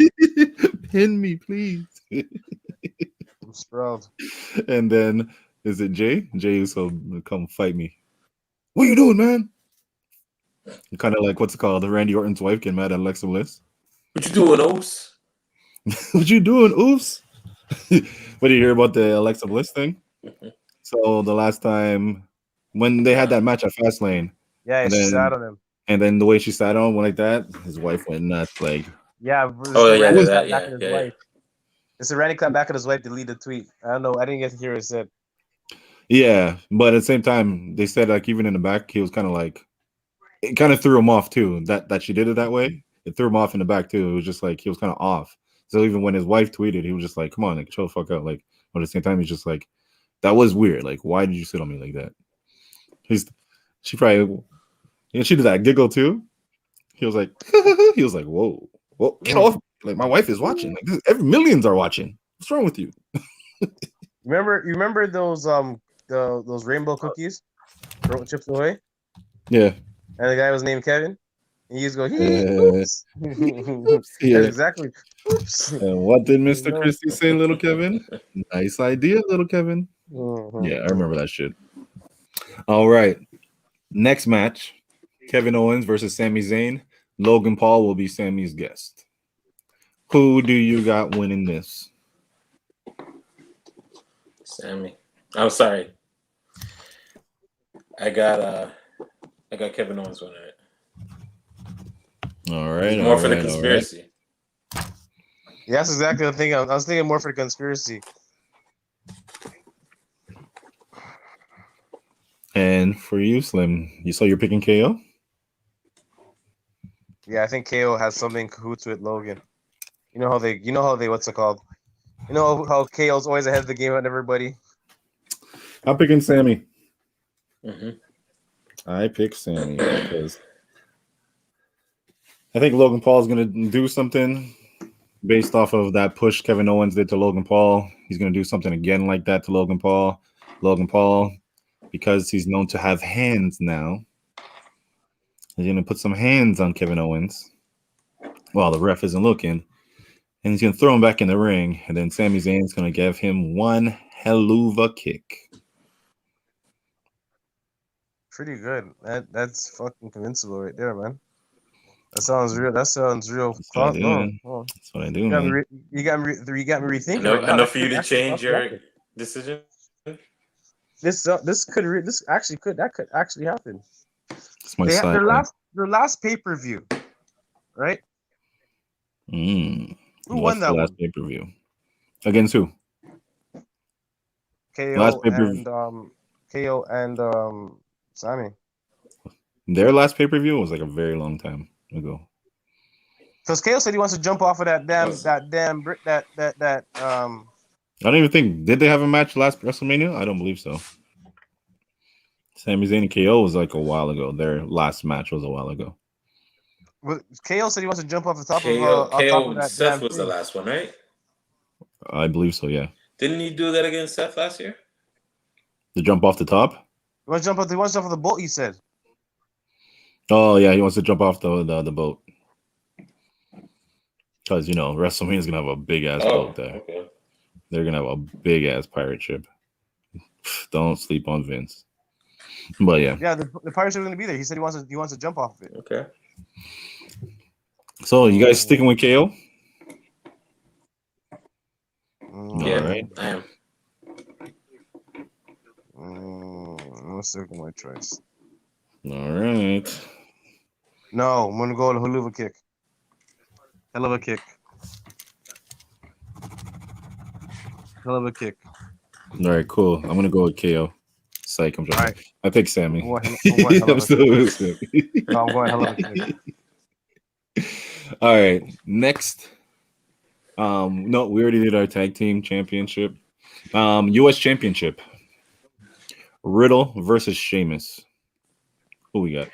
Speaker 2: Pin me, please.
Speaker 1: I'm sprawled.
Speaker 2: And then is it Jay? Jay Uso come fight me. What are you doing, man? Kind of like what's it called? Randy Orton's wife getting mad at Alexa Bliss.
Speaker 3: What you doing, Oos?
Speaker 2: What you doing, Oos? What do you hear about the Alexa Bliss thing? So the last time when they had that match at Fastlane.
Speaker 1: Yeah,
Speaker 2: and
Speaker 1: she
Speaker 2: then
Speaker 1: sat on him.
Speaker 2: and then the way she sat on one like that, his wife went nuts. Like,
Speaker 1: Yeah,
Speaker 3: Oh yeah,
Speaker 1: Randy
Speaker 3: that,
Speaker 1: clapped
Speaker 3: yeah,
Speaker 1: back at his
Speaker 3: yeah.
Speaker 1: wife. It's a Randy clapped back at his wife. Deleted the tweet. I don't know. I didn't get to hear what it said.
Speaker 2: yeah, but at the same time, they said like even in the back, he was kind of like, it kind of threw him off too. That she did it that way, it threw him off in the back too. It was just like he was kind of off. So even when his wife tweeted, he was just like, "Come on, like chill the fuck out." Like, but at the same time, he's just like, "That was weird. Like, why did you sit on me like that?" She probably, she did that giggle too. He was like, he was like, "Whoa, whoa, get off!" Like my wife is watching. Like every millions are watching. What's wrong with you?
Speaker 1: You remember those those rainbow cookies, Chips Ahoy,
Speaker 2: Yeah.
Speaker 1: and the guy was named Kevin. And he used to go, oops.
Speaker 2: Yeah.
Speaker 1: That's exactly. Oops.
Speaker 2: And what did Mr. Christie say, little Kevin? Nice idea, little Kevin. Yeah, I remember that shit. All right. Next match, Kevin Owens versus Sami Zayn. Logan Paul will be Sami's guest. Who do you got winning this?
Speaker 3: Sami. I'm sorry. I got Kevin Owens winning it.
Speaker 2: All right.
Speaker 3: More for the conspiracy.
Speaker 1: Yeah, that's exactly the thing. I was thinking more for the conspiracy.
Speaker 2: And for you, Slim, you're picking KO?
Speaker 1: Yeah, I think KO has something cahoots with Logan. You know how they what's it called? You know how KO's always ahead of the game on everybody.
Speaker 2: I'm picking Sami.
Speaker 3: Mm-hmm.
Speaker 2: I pick Sami because I think Logan Paul is going to do something based off of that push Kevin Owens did to Logan Paul. He's going to do something again like that to Logan Paul. Logan Paul, because he's known to have hands now, he's going to put some hands on Kevin Owens while the ref isn't looking. And he's going to throw him back in the ring. And then Sami Zayn's going to give him one hell of a kick.
Speaker 1: Pretty good. That's fucking convincible right there, man. That sounds real. That's real.
Speaker 2: That's what I do. That's what I do, man.
Speaker 1: You got me rethinking.
Speaker 3: Enough for you to change your decision.
Speaker 1: This could actually happen.
Speaker 2: It's my side.
Speaker 1: Their last pay-per-view, right?
Speaker 2: Who
Speaker 1: won that
Speaker 2: last pay-per-view? Against who?
Speaker 1: KO and Sami.
Speaker 2: Their last pay-per-view was like a very long time ago.
Speaker 1: Because KO said he wants to jump off of that
Speaker 2: I don't even think, did they have a match last WrestleMania? I don't believe so. Sami Zayn and KO was like a while ago. Their last match was a while ago.
Speaker 1: Well, KO said he wants to jump off the top
Speaker 3: KO
Speaker 1: of that.
Speaker 3: Seth was the last one, right?
Speaker 2: I believe so, yeah.
Speaker 3: Didn't he do that against Seth last year?
Speaker 2: To jump off the top?
Speaker 1: He wants to jump off the boat, he said.
Speaker 2: Oh, yeah, he wants to jump off the boat. Because, WrestleMania is going to have a big-ass boat there. Okay. They're going to have a big-ass pirate ship. Don't sleep on Vince. But, yeah.
Speaker 1: Yeah, the pirate ship is going to be there. He said he wants to jump off of it.
Speaker 3: Okay.
Speaker 2: So, you guys sticking with KO?
Speaker 3: Yeah,
Speaker 2: all right.
Speaker 3: I am.
Speaker 1: I'm stick with my choice.
Speaker 2: All right.
Speaker 1: No, I'm gonna go to hell of a kick. Hell of a kick. Hell of a kick.
Speaker 2: All right, cool. I'm gonna go with KO. Psych, I'm joking.
Speaker 1: All right.
Speaker 2: I pick Sami.
Speaker 1: I'm
Speaker 2: still with Sami.
Speaker 1: No, I'm going hell of a kick.
Speaker 2: All right, next. No, we already did our tag team championship. U.S. championship. Riddle versus Sheamus. Who we got?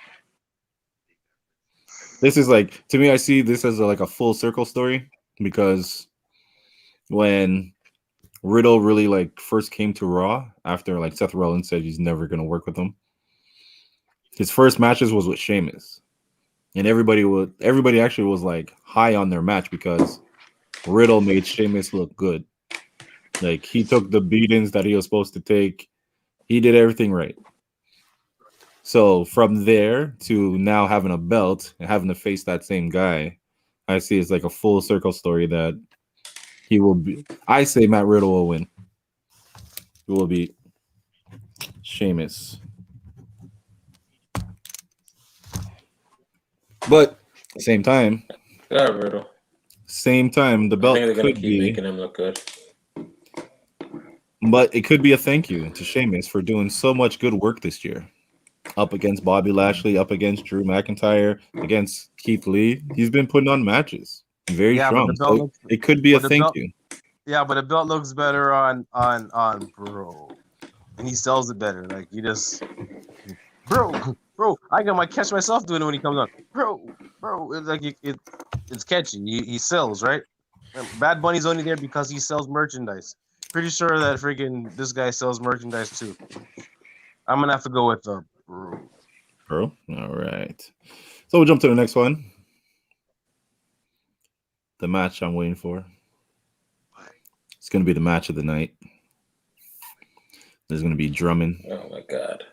Speaker 2: This is like, to me, I see this as like a full circle story because when Riddle really like first came to Raw after like Seth Rollins said he's never gonna work with him, his first matches was with Sheamus, and everybody actually was like high on their match because Riddle made Sheamus look good. Like he took the beatings that he was supposed to take. He did everything right. So from there to now having a belt and having to face that same guy, I see it's like a full circle story that he will be. I say Matt Riddle will win. He will beat Sheamus. But same time,
Speaker 3: Yeah, Riddle.
Speaker 2: the
Speaker 3: I
Speaker 2: belt
Speaker 3: think they're gonna
Speaker 2: could
Speaker 3: keep
Speaker 2: be,
Speaker 3: making him look good.
Speaker 2: but it could be a thank you to Sheamus for doing so much good work this year. Up against Bobby Lashley, up against Drew McIntyre, against Keith Lee. He's been putting on matches. Very
Speaker 1: Yeah, but
Speaker 2: strong.
Speaker 1: the belt
Speaker 2: So
Speaker 1: looks,
Speaker 2: it could be a
Speaker 1: but the
Speaker 2: thank
Speaker 1: belt,
Speaker 2: you.
Speaker 1: yeah, but the belt looks better on bro, and he sells it better. Like he just, bro, I might catch myself doing it when he comes on, bro. It's like it's catchy. He sells, right? Bad Bunny's only there because he sells merchandise. Pretty sure that freaking this guy sells merchandise too. I'm gonna have to go with the bro.
Speaker 2: Bro. All right. So we'll jump to the next one. The match I'm waiting for. It's going to be the match of the night. There's going to be drumming.
Speaker 3: Oh my god.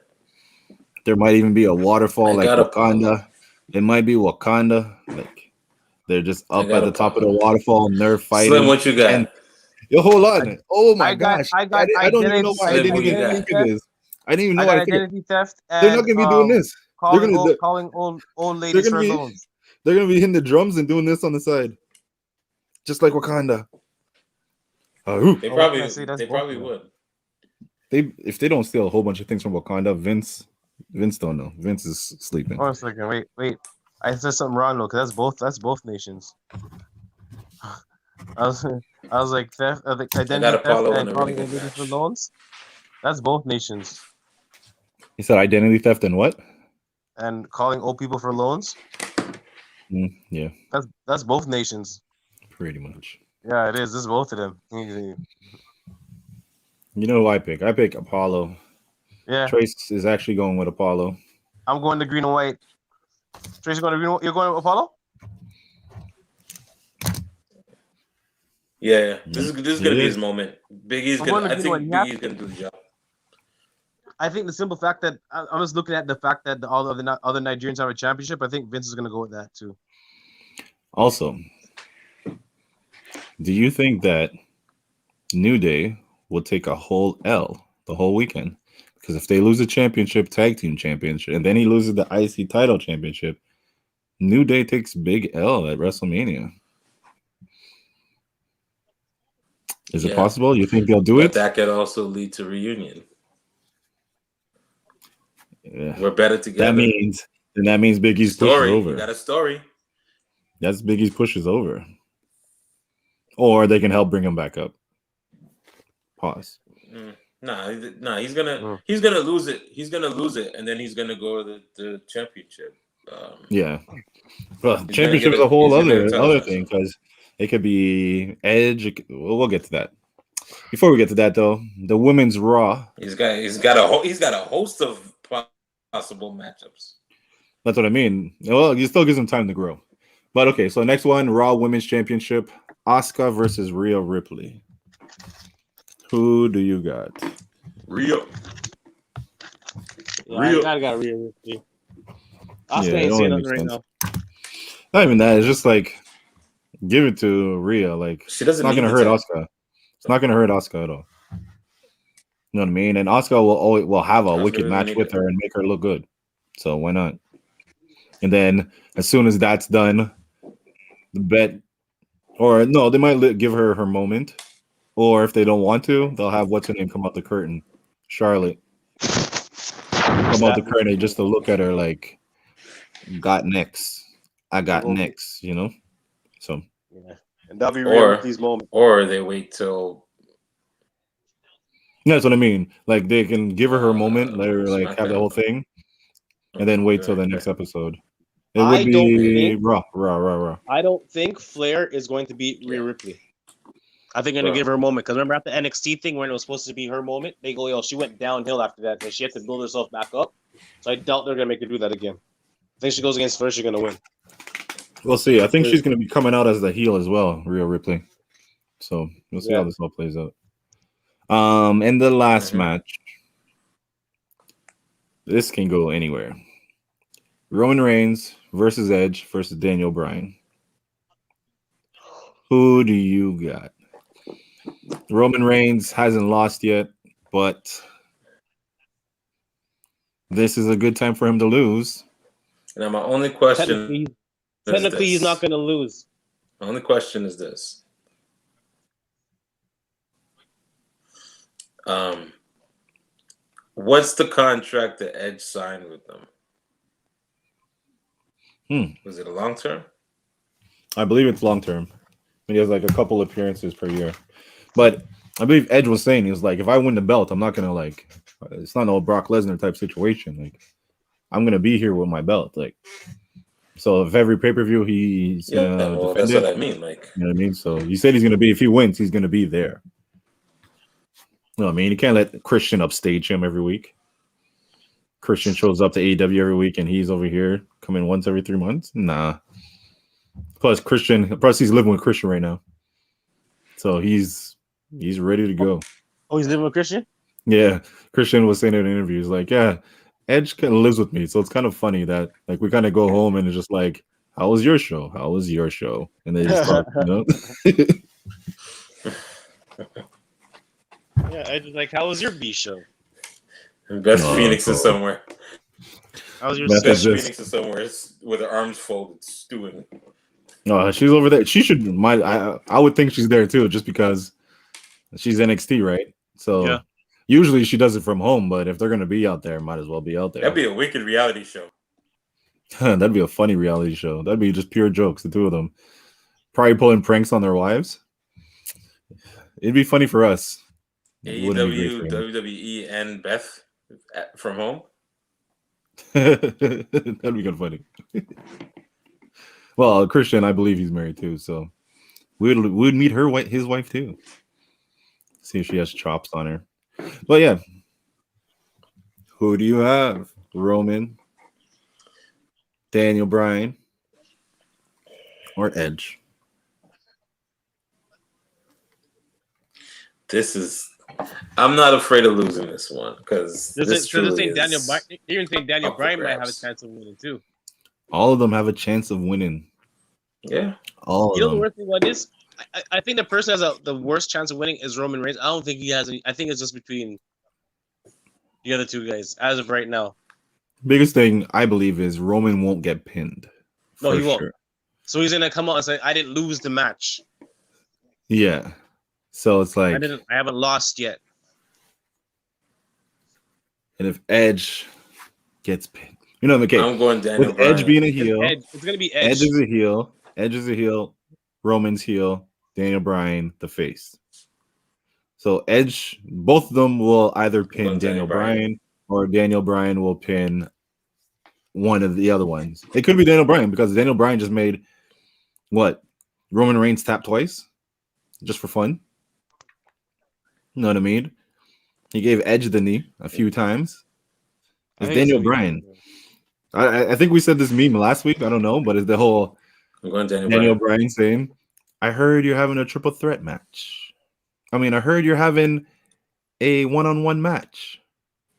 Speaker 2: There might even be a waterfall like
Speaker 3: gotta
Speaker 2: Wakanda. It might be Wakanda. Like they're just up at the top of the waterfall, nerve fighting.
Speaker 3: Slim, what you got?
Speaker 2: And, yo, hold on. Oh my gosh.
Speaker 1: I
Speaker 2: don't even know why I didn't even think of this. I didn't even know
Speaker 1: I
Speaker 2: why
Speaker 1: identity theft. And,
Speaker 2: they're not going to be doing this.
Speaker 1: Calling old ladies for loans.
Speaker 2: They're going to be hitting the drums and doing this on the side. Just like Wakanda.
Speaker 3: They probably would.
Speaker 2: If they don't steal a whole bunch of things from Wakanda, Vince don't know. Vince is sleeping.
Speaker 1: Hold on a second. Wait. I said something wrong though, because that's both nations. I was like theft, identity theft and calling old ladies for loans. That's both nations.
Speaker 2: He said identity theft and what?
Speaker 1: And calling old people for loans.
Speaker 2: Yeah.
Speaker 1: That's both nations.
Speaker 2: Pretty much.
Speaker 1: Yeah, it is. This is both of them.
Speaker 2: You know who I pick? I pick Apollo.
Speaker 1: Yeah.
Speaker 2: Trace is actually going with Apollo.
Speaker 1: I'm going to green and white. Trace, you're going with Apollo?
Speaker 3: Yeah. This is gonna be his moment. Biggie's gonna do the job.
Speaker 1: I think the simple fact that I was looking at the fact that all the other Nigerians have a championship. I think Vince is gonna go with that too.
Speaker 2: Also, do you think that New Day will take a whole L the whole weekend? Because if they lose the championship, tag team championship, and then he loses the IC title championship, New Day takes big L at WrestleMania. Is it possible? You think they'll do it?
Speaker 3: That could also lead to reunion.
Speaker 2: Yeah.
Speaker 3: We're better together.
Speaker 2: That means Biggie's push is over.
Speaker 3: You got a story.
Speaker 2: That's Biggie's push is over. Or they can help bring him back up. Pause.
Speaker 3: Nah, he's gonna lose it. He's gonna lose it, and then he's gonna go to the championship.
Speaker 2: Yeah, well, championship is a whole other thing because it could be Edge. We'll get to that. Before we get to that, though, the women's Raw.
Speaker 3: He's got a host of possible matchups.
Speaker 2: That's what I mean. Well, he still gives him time to grow. But okay, so next one, Raw Women's Championship, Asuka versus Rhea Ripley. Who do you got?
Speaker 3: Rhea.
Speaker 4: I got Rhea Ripley. Asuka ain't saying nothing right now.
Speaker 2: Not even that. It's just like give it to Rhea. Like
Speaker 3: she doesn't.
Speaker 2: It's not gonna hurt Asuka. It's not gonna hurt Asuka at all. You know what I mean? And Asuka will have a wicked match with her and make her look good. So why not? And then as soon as that's done, the bet, or no, they might give her her moment. Or if they don't want to, they'll have what's her name come out the curtain, Charlotte. Come out the curtain just to look at her like, got next. I got next, you know. So
Speaker 1: yeah, and that'll be Rhea Ripley's moment.
Speaker 3: Or they wait till.
Speaker 2: That's what I mean. Like they can give her her moment, let her like have the whole thing, and then wait till the next episode. It would be raw.
Speaker 4: I don't think Flair is going to beat Rhea Ripley. I think they're going to give her a moment. Because remember at the NXT thing when it was supposed to be her moment, they go, she went downhill after that. And she had to build herself back up. So I doubt they're going to make her do that again. I think she goes against Flair, she's going to win.
Speaker 2: We'll see. I think she's going to be coming out as the heel as well, Rhea Ripley. So we'll see how this all plays out. In the last match, this can go anywhere. Roman Reigns versus Edge versus Daniel Bryan. Who do you got? Roman Reigns hasn't lost yet, but this is a good time for him to lose.
Speaker 3: Now, my only question
Speaker 4: Technically, he's not going to lose.
Speaker 3: The only question is this. What's the contract that Edge signed with them? Was it a long term?
Speaker 2: I believe it's long term. He has like a couple appearances per year. But I believe Edge was saying, he was like, if I win the belt, I'm not gonna like, it's not no Brock Lesnar type situation. Like, I'm gonna be here with my belt. Like, so if every pay-per-view he's gonna defend
Speaker 3: that's
Speaker 2: it,
Speaker 3: what I mean. Like,
Speaker 2: you know what I mean? So he said he's gonna be, if he wins, he's gonna be there. You know what I mean? You can't let Christian upstage him every week. Christian shows up to AEW every week and he's over here coming once every 3 months. Nah. Plus he's living with Christian right now. So he's ready to go.
Speaker 1: Oh, he's living with Christian?
Speaker 2: Yeah. Christian was saying in interviews, like, yeah, Edge kind of lives with me. So it's kind of funny that like we kind of go home and it's just like, how was your show? How was your show? And they just talk, you know?
Speaker 4: Yeah, Edge is like, how was your B show?
Speaker 3: Beth Phoenix is somewhere.
Speaker 4: How was your
Speaker 3: Beth Phoenix is somewhere with her arms folded, stewing.
Speaker 2: No, she's over there. She should. I would think she's there too, just because she's NXT, right? So
Speaker 4: yeah.
Speaker 2: Usually she does it from home, but if they're gonna be out there, might as well be out there.
Speaker 3: That'd be a wicked reality show.
Speaker 2: That'd be a funny reality show. That'd be just pure jokes, the two of them. Probably pulling pranks on their wives. It'd be funny for us.
Speaker 3: AEW, WWE, and Beth from home.
Speaker 2: That'd be kind of funny. Well, Christian, I believe he's married too, so we'd meet his wife too. See if she has chops on her. But yeah, who do you have? Roman, Daniel Bryan, or Edge?
Speaker 3: I'm not afraid of losing this one because this truly is.
Speaker 4: Daniel Bryan might have a chance of winning too.
Speaker 2: All of them have a chance of winning.
Speaker 3: Yeah,
Speaker 2: all of them.
Speaker 4: The worst thing what is? I think the person has the worst chance of winning is Roman Reigns. I don't think he has any. I think it's just between the other two guys as of right now.
Speaker 2: Biggest thing I believe is Roman won't get pinned.
Speaker 4: No, he won't. So he's gonna come out and say, "I didn't lose the match."
Speaker 2: Yeah. So it's like
Speaker 4: I haven't lost yet.
Speaker 2: And if Edge gets pinned, you know, okay.
Speaker 3: I'm going Daniel Bryan.
Speaker 2: Edge being a heel.
Speaker 4: It's gonna be Edge.
Speaker 2: Edge is a heel. Edge is a heel. Roman's heel. Daniel Bryan, the face. So Edge, both of them will either pin Daniel Bryan or Daniel Bryan will pin one of the other ones. It could be Daniel Bryan because Daniel Bryan just made what? Roman Reigns tap twice just for fun. You know what I mean? He gave Edge the knee a few times. It's Daniel Bryan. I think we said this meme last week. I don't know, but it's the whole Daniel Bryan saying, I heard you're having a triple threat match. I mean, I heard you're having a one-on-one match.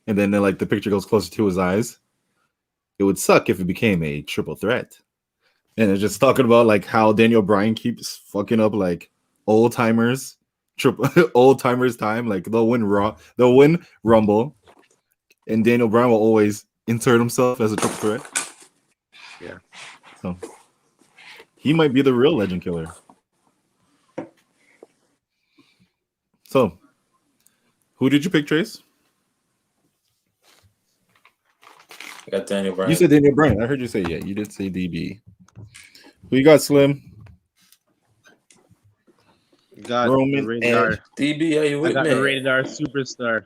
Speaker 2: And then like the picture goes closer to his eyes. It would suck if it became a triple threat. And it's just talking about like how Daniel Bryan keeps fucking up like old timers time. Like they'll win Rumble, and Daniel Bryan will always insert himself as a triple threat.
Speaker 4: Yeah.
Speaker 2: So he might be the real legend killer. So who did you pick, Trace?
Speaker 3: I got Daniel Bryan.
Speaker 2: You said Daniel Bryan. I heard you say you did say DB. Who you got, Slim?
Speaker 4: Got
Speaker 2: Roman
Speaker 4: Radar.
Speaker 3: DB, are you with me?
Speaker 4: I got the Radar Superstar.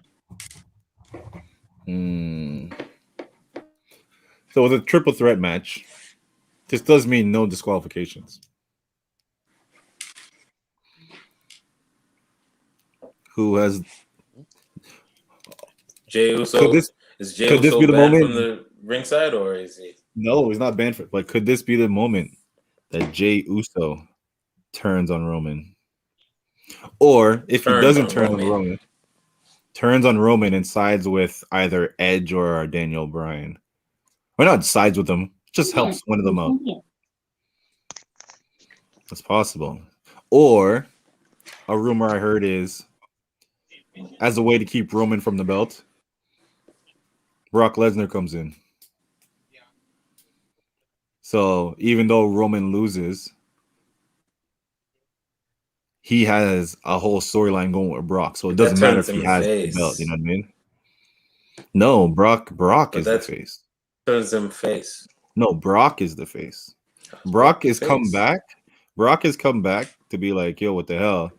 Speaker 2: So with a triple threat match, this does mean no disqualifications. Who has
Speaker 3: Jey Uso? Is Jey Uso
Speaker 2: be the
Speaker 3: banned
Speaker 2: moment
Speaker 3: from the ringside, or is he?
Speaker 2: No, he's not banned for it. But could this be the moment that Jey Uso turns on Roman? Or if he doesn't turn on Roman and sides with either Edge or Daniel Bryan. Or not sides with them, just helps one of them out. That's possible. Or a rumor I heard is, as a way to keep Roman from the belt, Brock Lesnar comes in. So even though Roman loses, he has a whole storyline going with Brock. So it doesn't matter if he has the belt. You know what I mean? No, Brock is the face.
Speaker 3: Turns him face.
Speaker 2: No, Brock is the face. Brock has come back. Brock has come back to be like, yo, what the hell?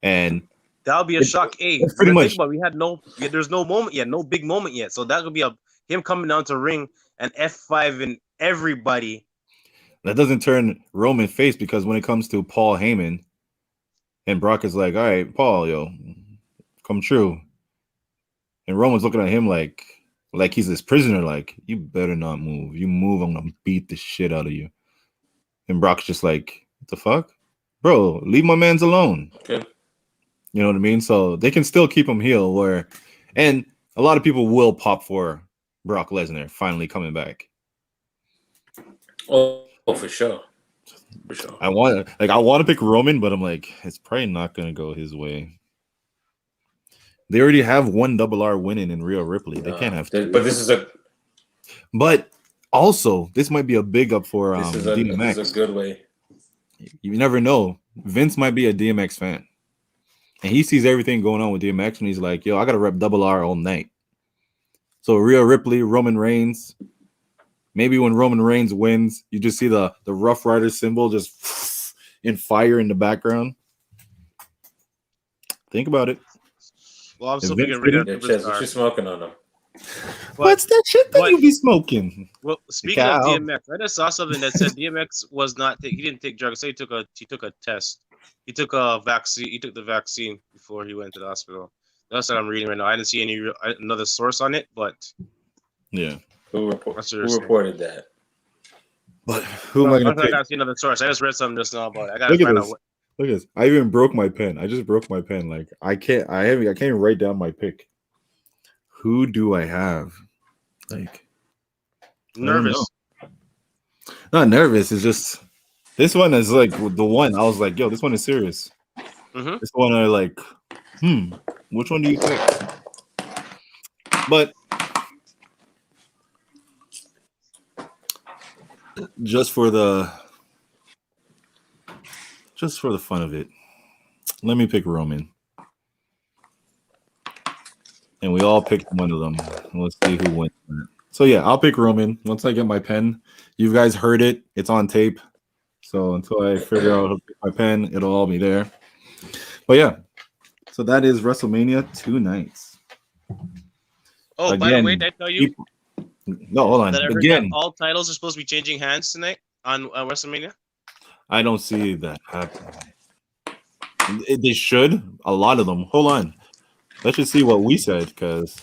Speaker 2: And
Speaker 1: that'll be a shock. Hey,
Speaker 2: pretty much.
Speaker 1: But there's no moment yet, no big moment yet. So that could be him coming down to ring and F5 and everybody.
Speaker 2: That doesn't turn Roman face, because when it comes to Paul Heyman, and Brock is like, all right, Paul, yo, come true. And Roman's looking at him like he's his prisoner, like, you better not move. You move, I'm gonna beat the shit out of you. And Brock's just like, what the fuck? Bro, leave my mans alone.
Speaker 3: Okay.
Speaker 2: You know what I mean? So they can still keep him heel, and a lot of people will pop for Brock Lesnar finally coming back.
Speaker 3: Oh, for sure. For sure.
Speaker 2: I want to pick Roman, but I'm like, it's probably not gonna go his way. They already have one Double R winning in Rhea Ripley. They can't have two.
Speaker 3: But
Speaker 2: also, this might be a big up for DMX.
Speaker 3: This is a good way.
Speaker 2: You never know. Vince might be a DMX fan, and he sees everything going on with DMX, and he's like, yo, I gotta rep Double R all night. So Rhea Ripley, Roman Reigns. Maybe when Roman Reigns wins, you just see the Rough Rider symbol just in fire in the background. Think about it.
Speaker 4: Well, I'm still getting rid of
Speaker 3: Chess, what you smoking on them?
Speaker 2: What's that shit that you be smoking?
Speaker 4: Well, speaking of DMX, I just saw something that said DMX was not. He didn't take drugs. So he took a test. He took a vaccine. He took the vaccine before he went to the hospital. That's what I'm reading right now. I didn't see another source on it, but
Speaker 2: yeah.
Speaker 3: Who reported that?
Speaker 2: But who am I going to pick?
Speaker 4: I see another source. I just read something just now about it. I got
Speaker 2: to
Speaker 4: find out
Speaker 2: what. Look at this. I even broke my pen. I just broke my pen. Like I can't even write down my pick. Who do I have? Like
Speaker 4: nervous.
Speaker 2: Not nervous. It's just this one is like the one I was like, yo, this one is serious.
Speaker 4: Mm-hmm.
Speaker 2: This one I like. Which one do you pick? But just for the fun of it, let me pick Roman. And we all picked one of them. Let's see who wins. So yeah, I'll pick Roman once I get my pen. You guys heard it. It's on tape. So until I figure out how to pick my pen, it'll all be there. But yeah. So that is WrestleMania 2 nights.
Speaker 4: Oh, again, by the way, did I tell you?
Speaker 2: No, hold on. Again,
Speaker 4: all titles are supposed to be changing hands tonight on WrestleMania.
Speaker 2: I don't see that happening. They should. A lot of them. Hold on. Let's just see what we said, because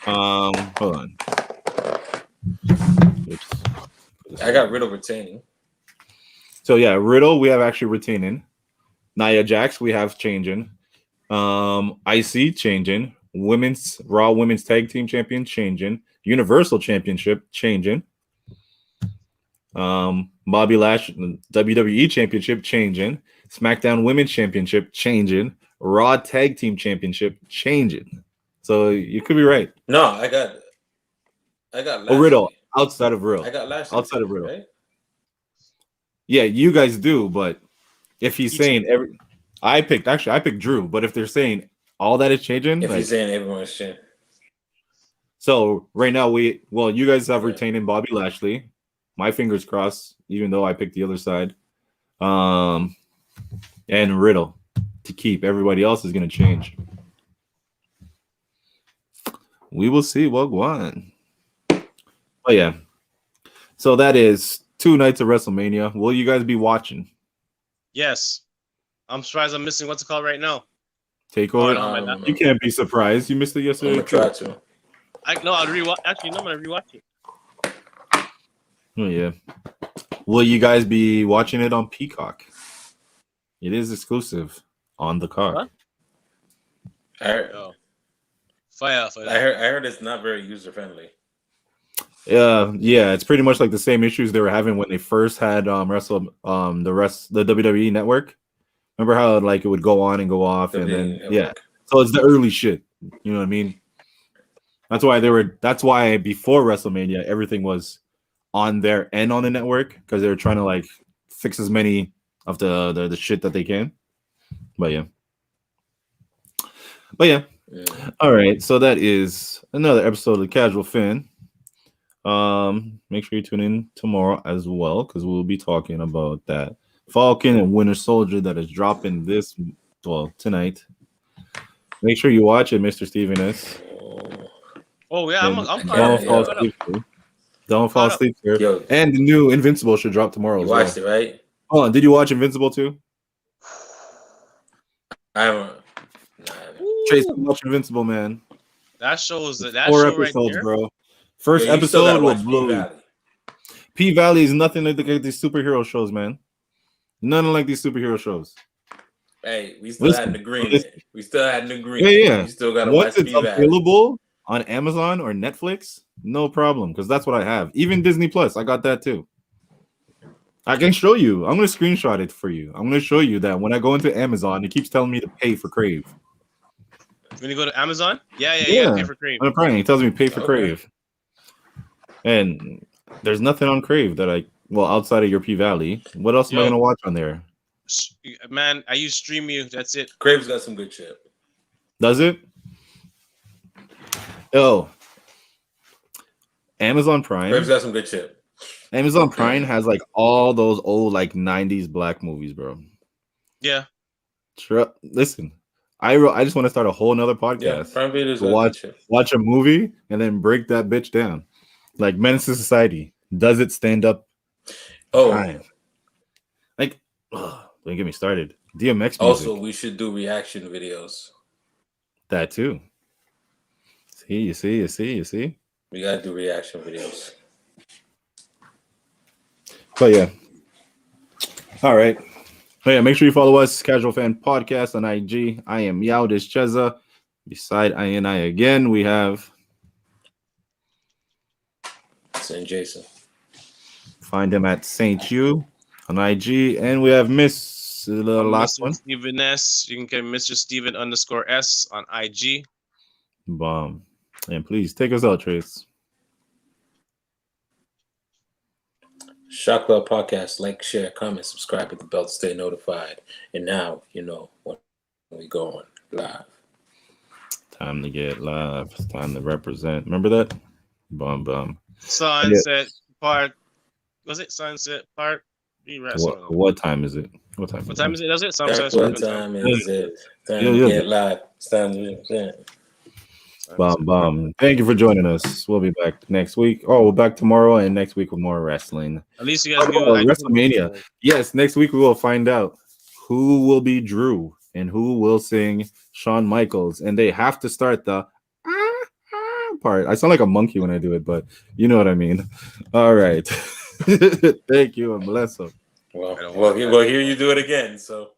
Speaker 2: hold on.
Speaker 3: Oops. I got Riddle retaining.
Speaker 2: So yeah, Riddle we have actually retaining. Nia Jax we have changing. IC changing. Raw Women's Tag Team Champion changing. Universal Championship changing. Bobby Lash WWE Championship changing. SmackDown Women's Championship changing. Raw Tag Team Championship changing. So you could be right.
Speaker 3: No, I got Lashley.
Speaker 2: Riddle outside of Riddle.
Speaker 3: I got Lashley
Speaker 2: outside of Riddle.
Speaker 3: Right?
Speaker 2: Yeah, you guys do, but if he's saying I picked Drew, but if they're saying all that is changing,
Speaker 3: if he's saying everyone's changing.
Speaker 2: So right now you guys have retaining Bobby Lashley. My fingers crossed, even though I picked the other side. And Riddle to keep. Everybody else is going to change. We will see what won. Oh yeah. So that is 2 nights of WrestleMania. Will you guys be watching?
Speaker 4: Yes. I'm surprised I'm missing what's it called right now.
Speaker 2: Takeover. You can't be surprised. You missed it yesterday.
Speaker 3: I'm gonna try to.
Speaker 4: I'll rewatch. Actually, no, I'm gonna rewatch it.
Speaker 2: Oh yeah. Will you guys be watching it on Peacock? It is exclusive on the card.
Speaker 4: Huh? Fire.
Speaker 3: I heard it's not very user friendly.
Speaker 2: Yeah, it's pretty much like the same issues they were having when they first had the WWE network. Remember how like it would go on and go off, and then so it's the early shit. You know what I mean? That's why before WrestleMania everything was on their end on the network because they're trying to like fix as many of the shit that they can. But yeah. All right, so that is another episode of the Casual Fan. Make sure you tune in tomorrow as well because we'll be talking about that Falcon and Winter Soldier that is dropping tonight. Make sure you watch it, Mr. Steven S.
Speaker 4: Oh yeah, I'm
Speaker 2: Don't fall asleep, sir. Yo, and the new Invincible should drop tomorrow.
Speaker 3: You watched it, right?
Speaker 2: Hold on, did you watch Invincible too?
Speaker 3: I haven't.
Speaker 2: Trace, watch Invincible, man.
Speaker 4: That shows that
Speaker 2: 4
Speaker 4: show
Speaker 2: episodes,
Speaker 4: right there,
Speaker 2: bro. First episode will blow you. P-Valley is nothing like these superhero shows, man. Nothing like these superhero shows.
Speaker 3: Hey, we still had an agreement.
Speaker 2: Yeah.
Speaker 3: You still gotta
Speaker 2: Once
Speaker 3: watch
Speaker 2: it's available on Amazon or Netflix, no problem, because that's what I have. Even Disney Plus, I got that too. I can show you. I'm gonna screenshot it for you. I'm gonna show you that when I go into Amazon, it keeps telling me to pay for Crave.
Speaker 4: When you go to Amazon, yeah, pay for Crave.
Speaker 2: On Prime, it tells me pay for Crave. And there's nothing on Crave that outside of your P-Valley. What else am I gonna watch on there?
Speaker 4: Man, I use StreamU. That's it.
Speaker 3: Crave's got some good shit.
Speaker 2: Does it? Oh, Amazon Prime.
Speaker 3: Crave's got some good shit.
Speaker 2: Amazon Prime has like all those old like 90s black movies, bro.
Speaker 4: Yeah.
Speaker 2: Listen, I just want to start a whole nother podcast.
Speaker 3: Yeah, Prime Video's
Speaker 2: watch a movie and then break that bitch down. Like Menace to Society. Does it stand up? Time? Like, don't get me started. DMX music.
Speaker 3: Also, we should do reaction videos.
Speaker 2: That too. You see.
Speaker 3: We gotta do reaction videos.
Speaker 2: But yeah. All right. Oh yeah, make sure you follow us, Casual Fan Podcast on IG. I am Yao, this CheZZa. Beside I and I again, we have
Speaker 3: St. Jason.
Speaker 2: Find him at Saint U on IG, and we have Miss the last one.
Speaker 4: Steven S. You can get Mr. Steven _S on IG.
Speaker 2: Bomb. And please take us out, Trace.
Speaker 3: Shot Club Podcast. Like, share, comment, subscribe, hit the bell to stay notified. And now you know when we go on live.
Speaker 2: Time to get live. It's time to represent. Remember that? Bomb.
Speaker 4: Sunset Park. Was it Sunset Park?
Speaker 2: What time is it? What time
Speaker 4: is it? Does it? Sunset
Speaker 3: What time is it? Time to get live. It's time to get
Speaker 2: Bomb. Thank you for joining us. We'll be back next week. We're back tomorrow and next week with more wrestling.
Speaker 4: At least you guys
Speaker 2: Wrestlemania. Yes, next week we will find out who will be Drew and who will sing Shawn Michaels. And they have to start the part. I sound like a monkey when I do it, but you know what I mean. All right. Thank you and bless them.
Speaker 3: Well, here you do it again. So.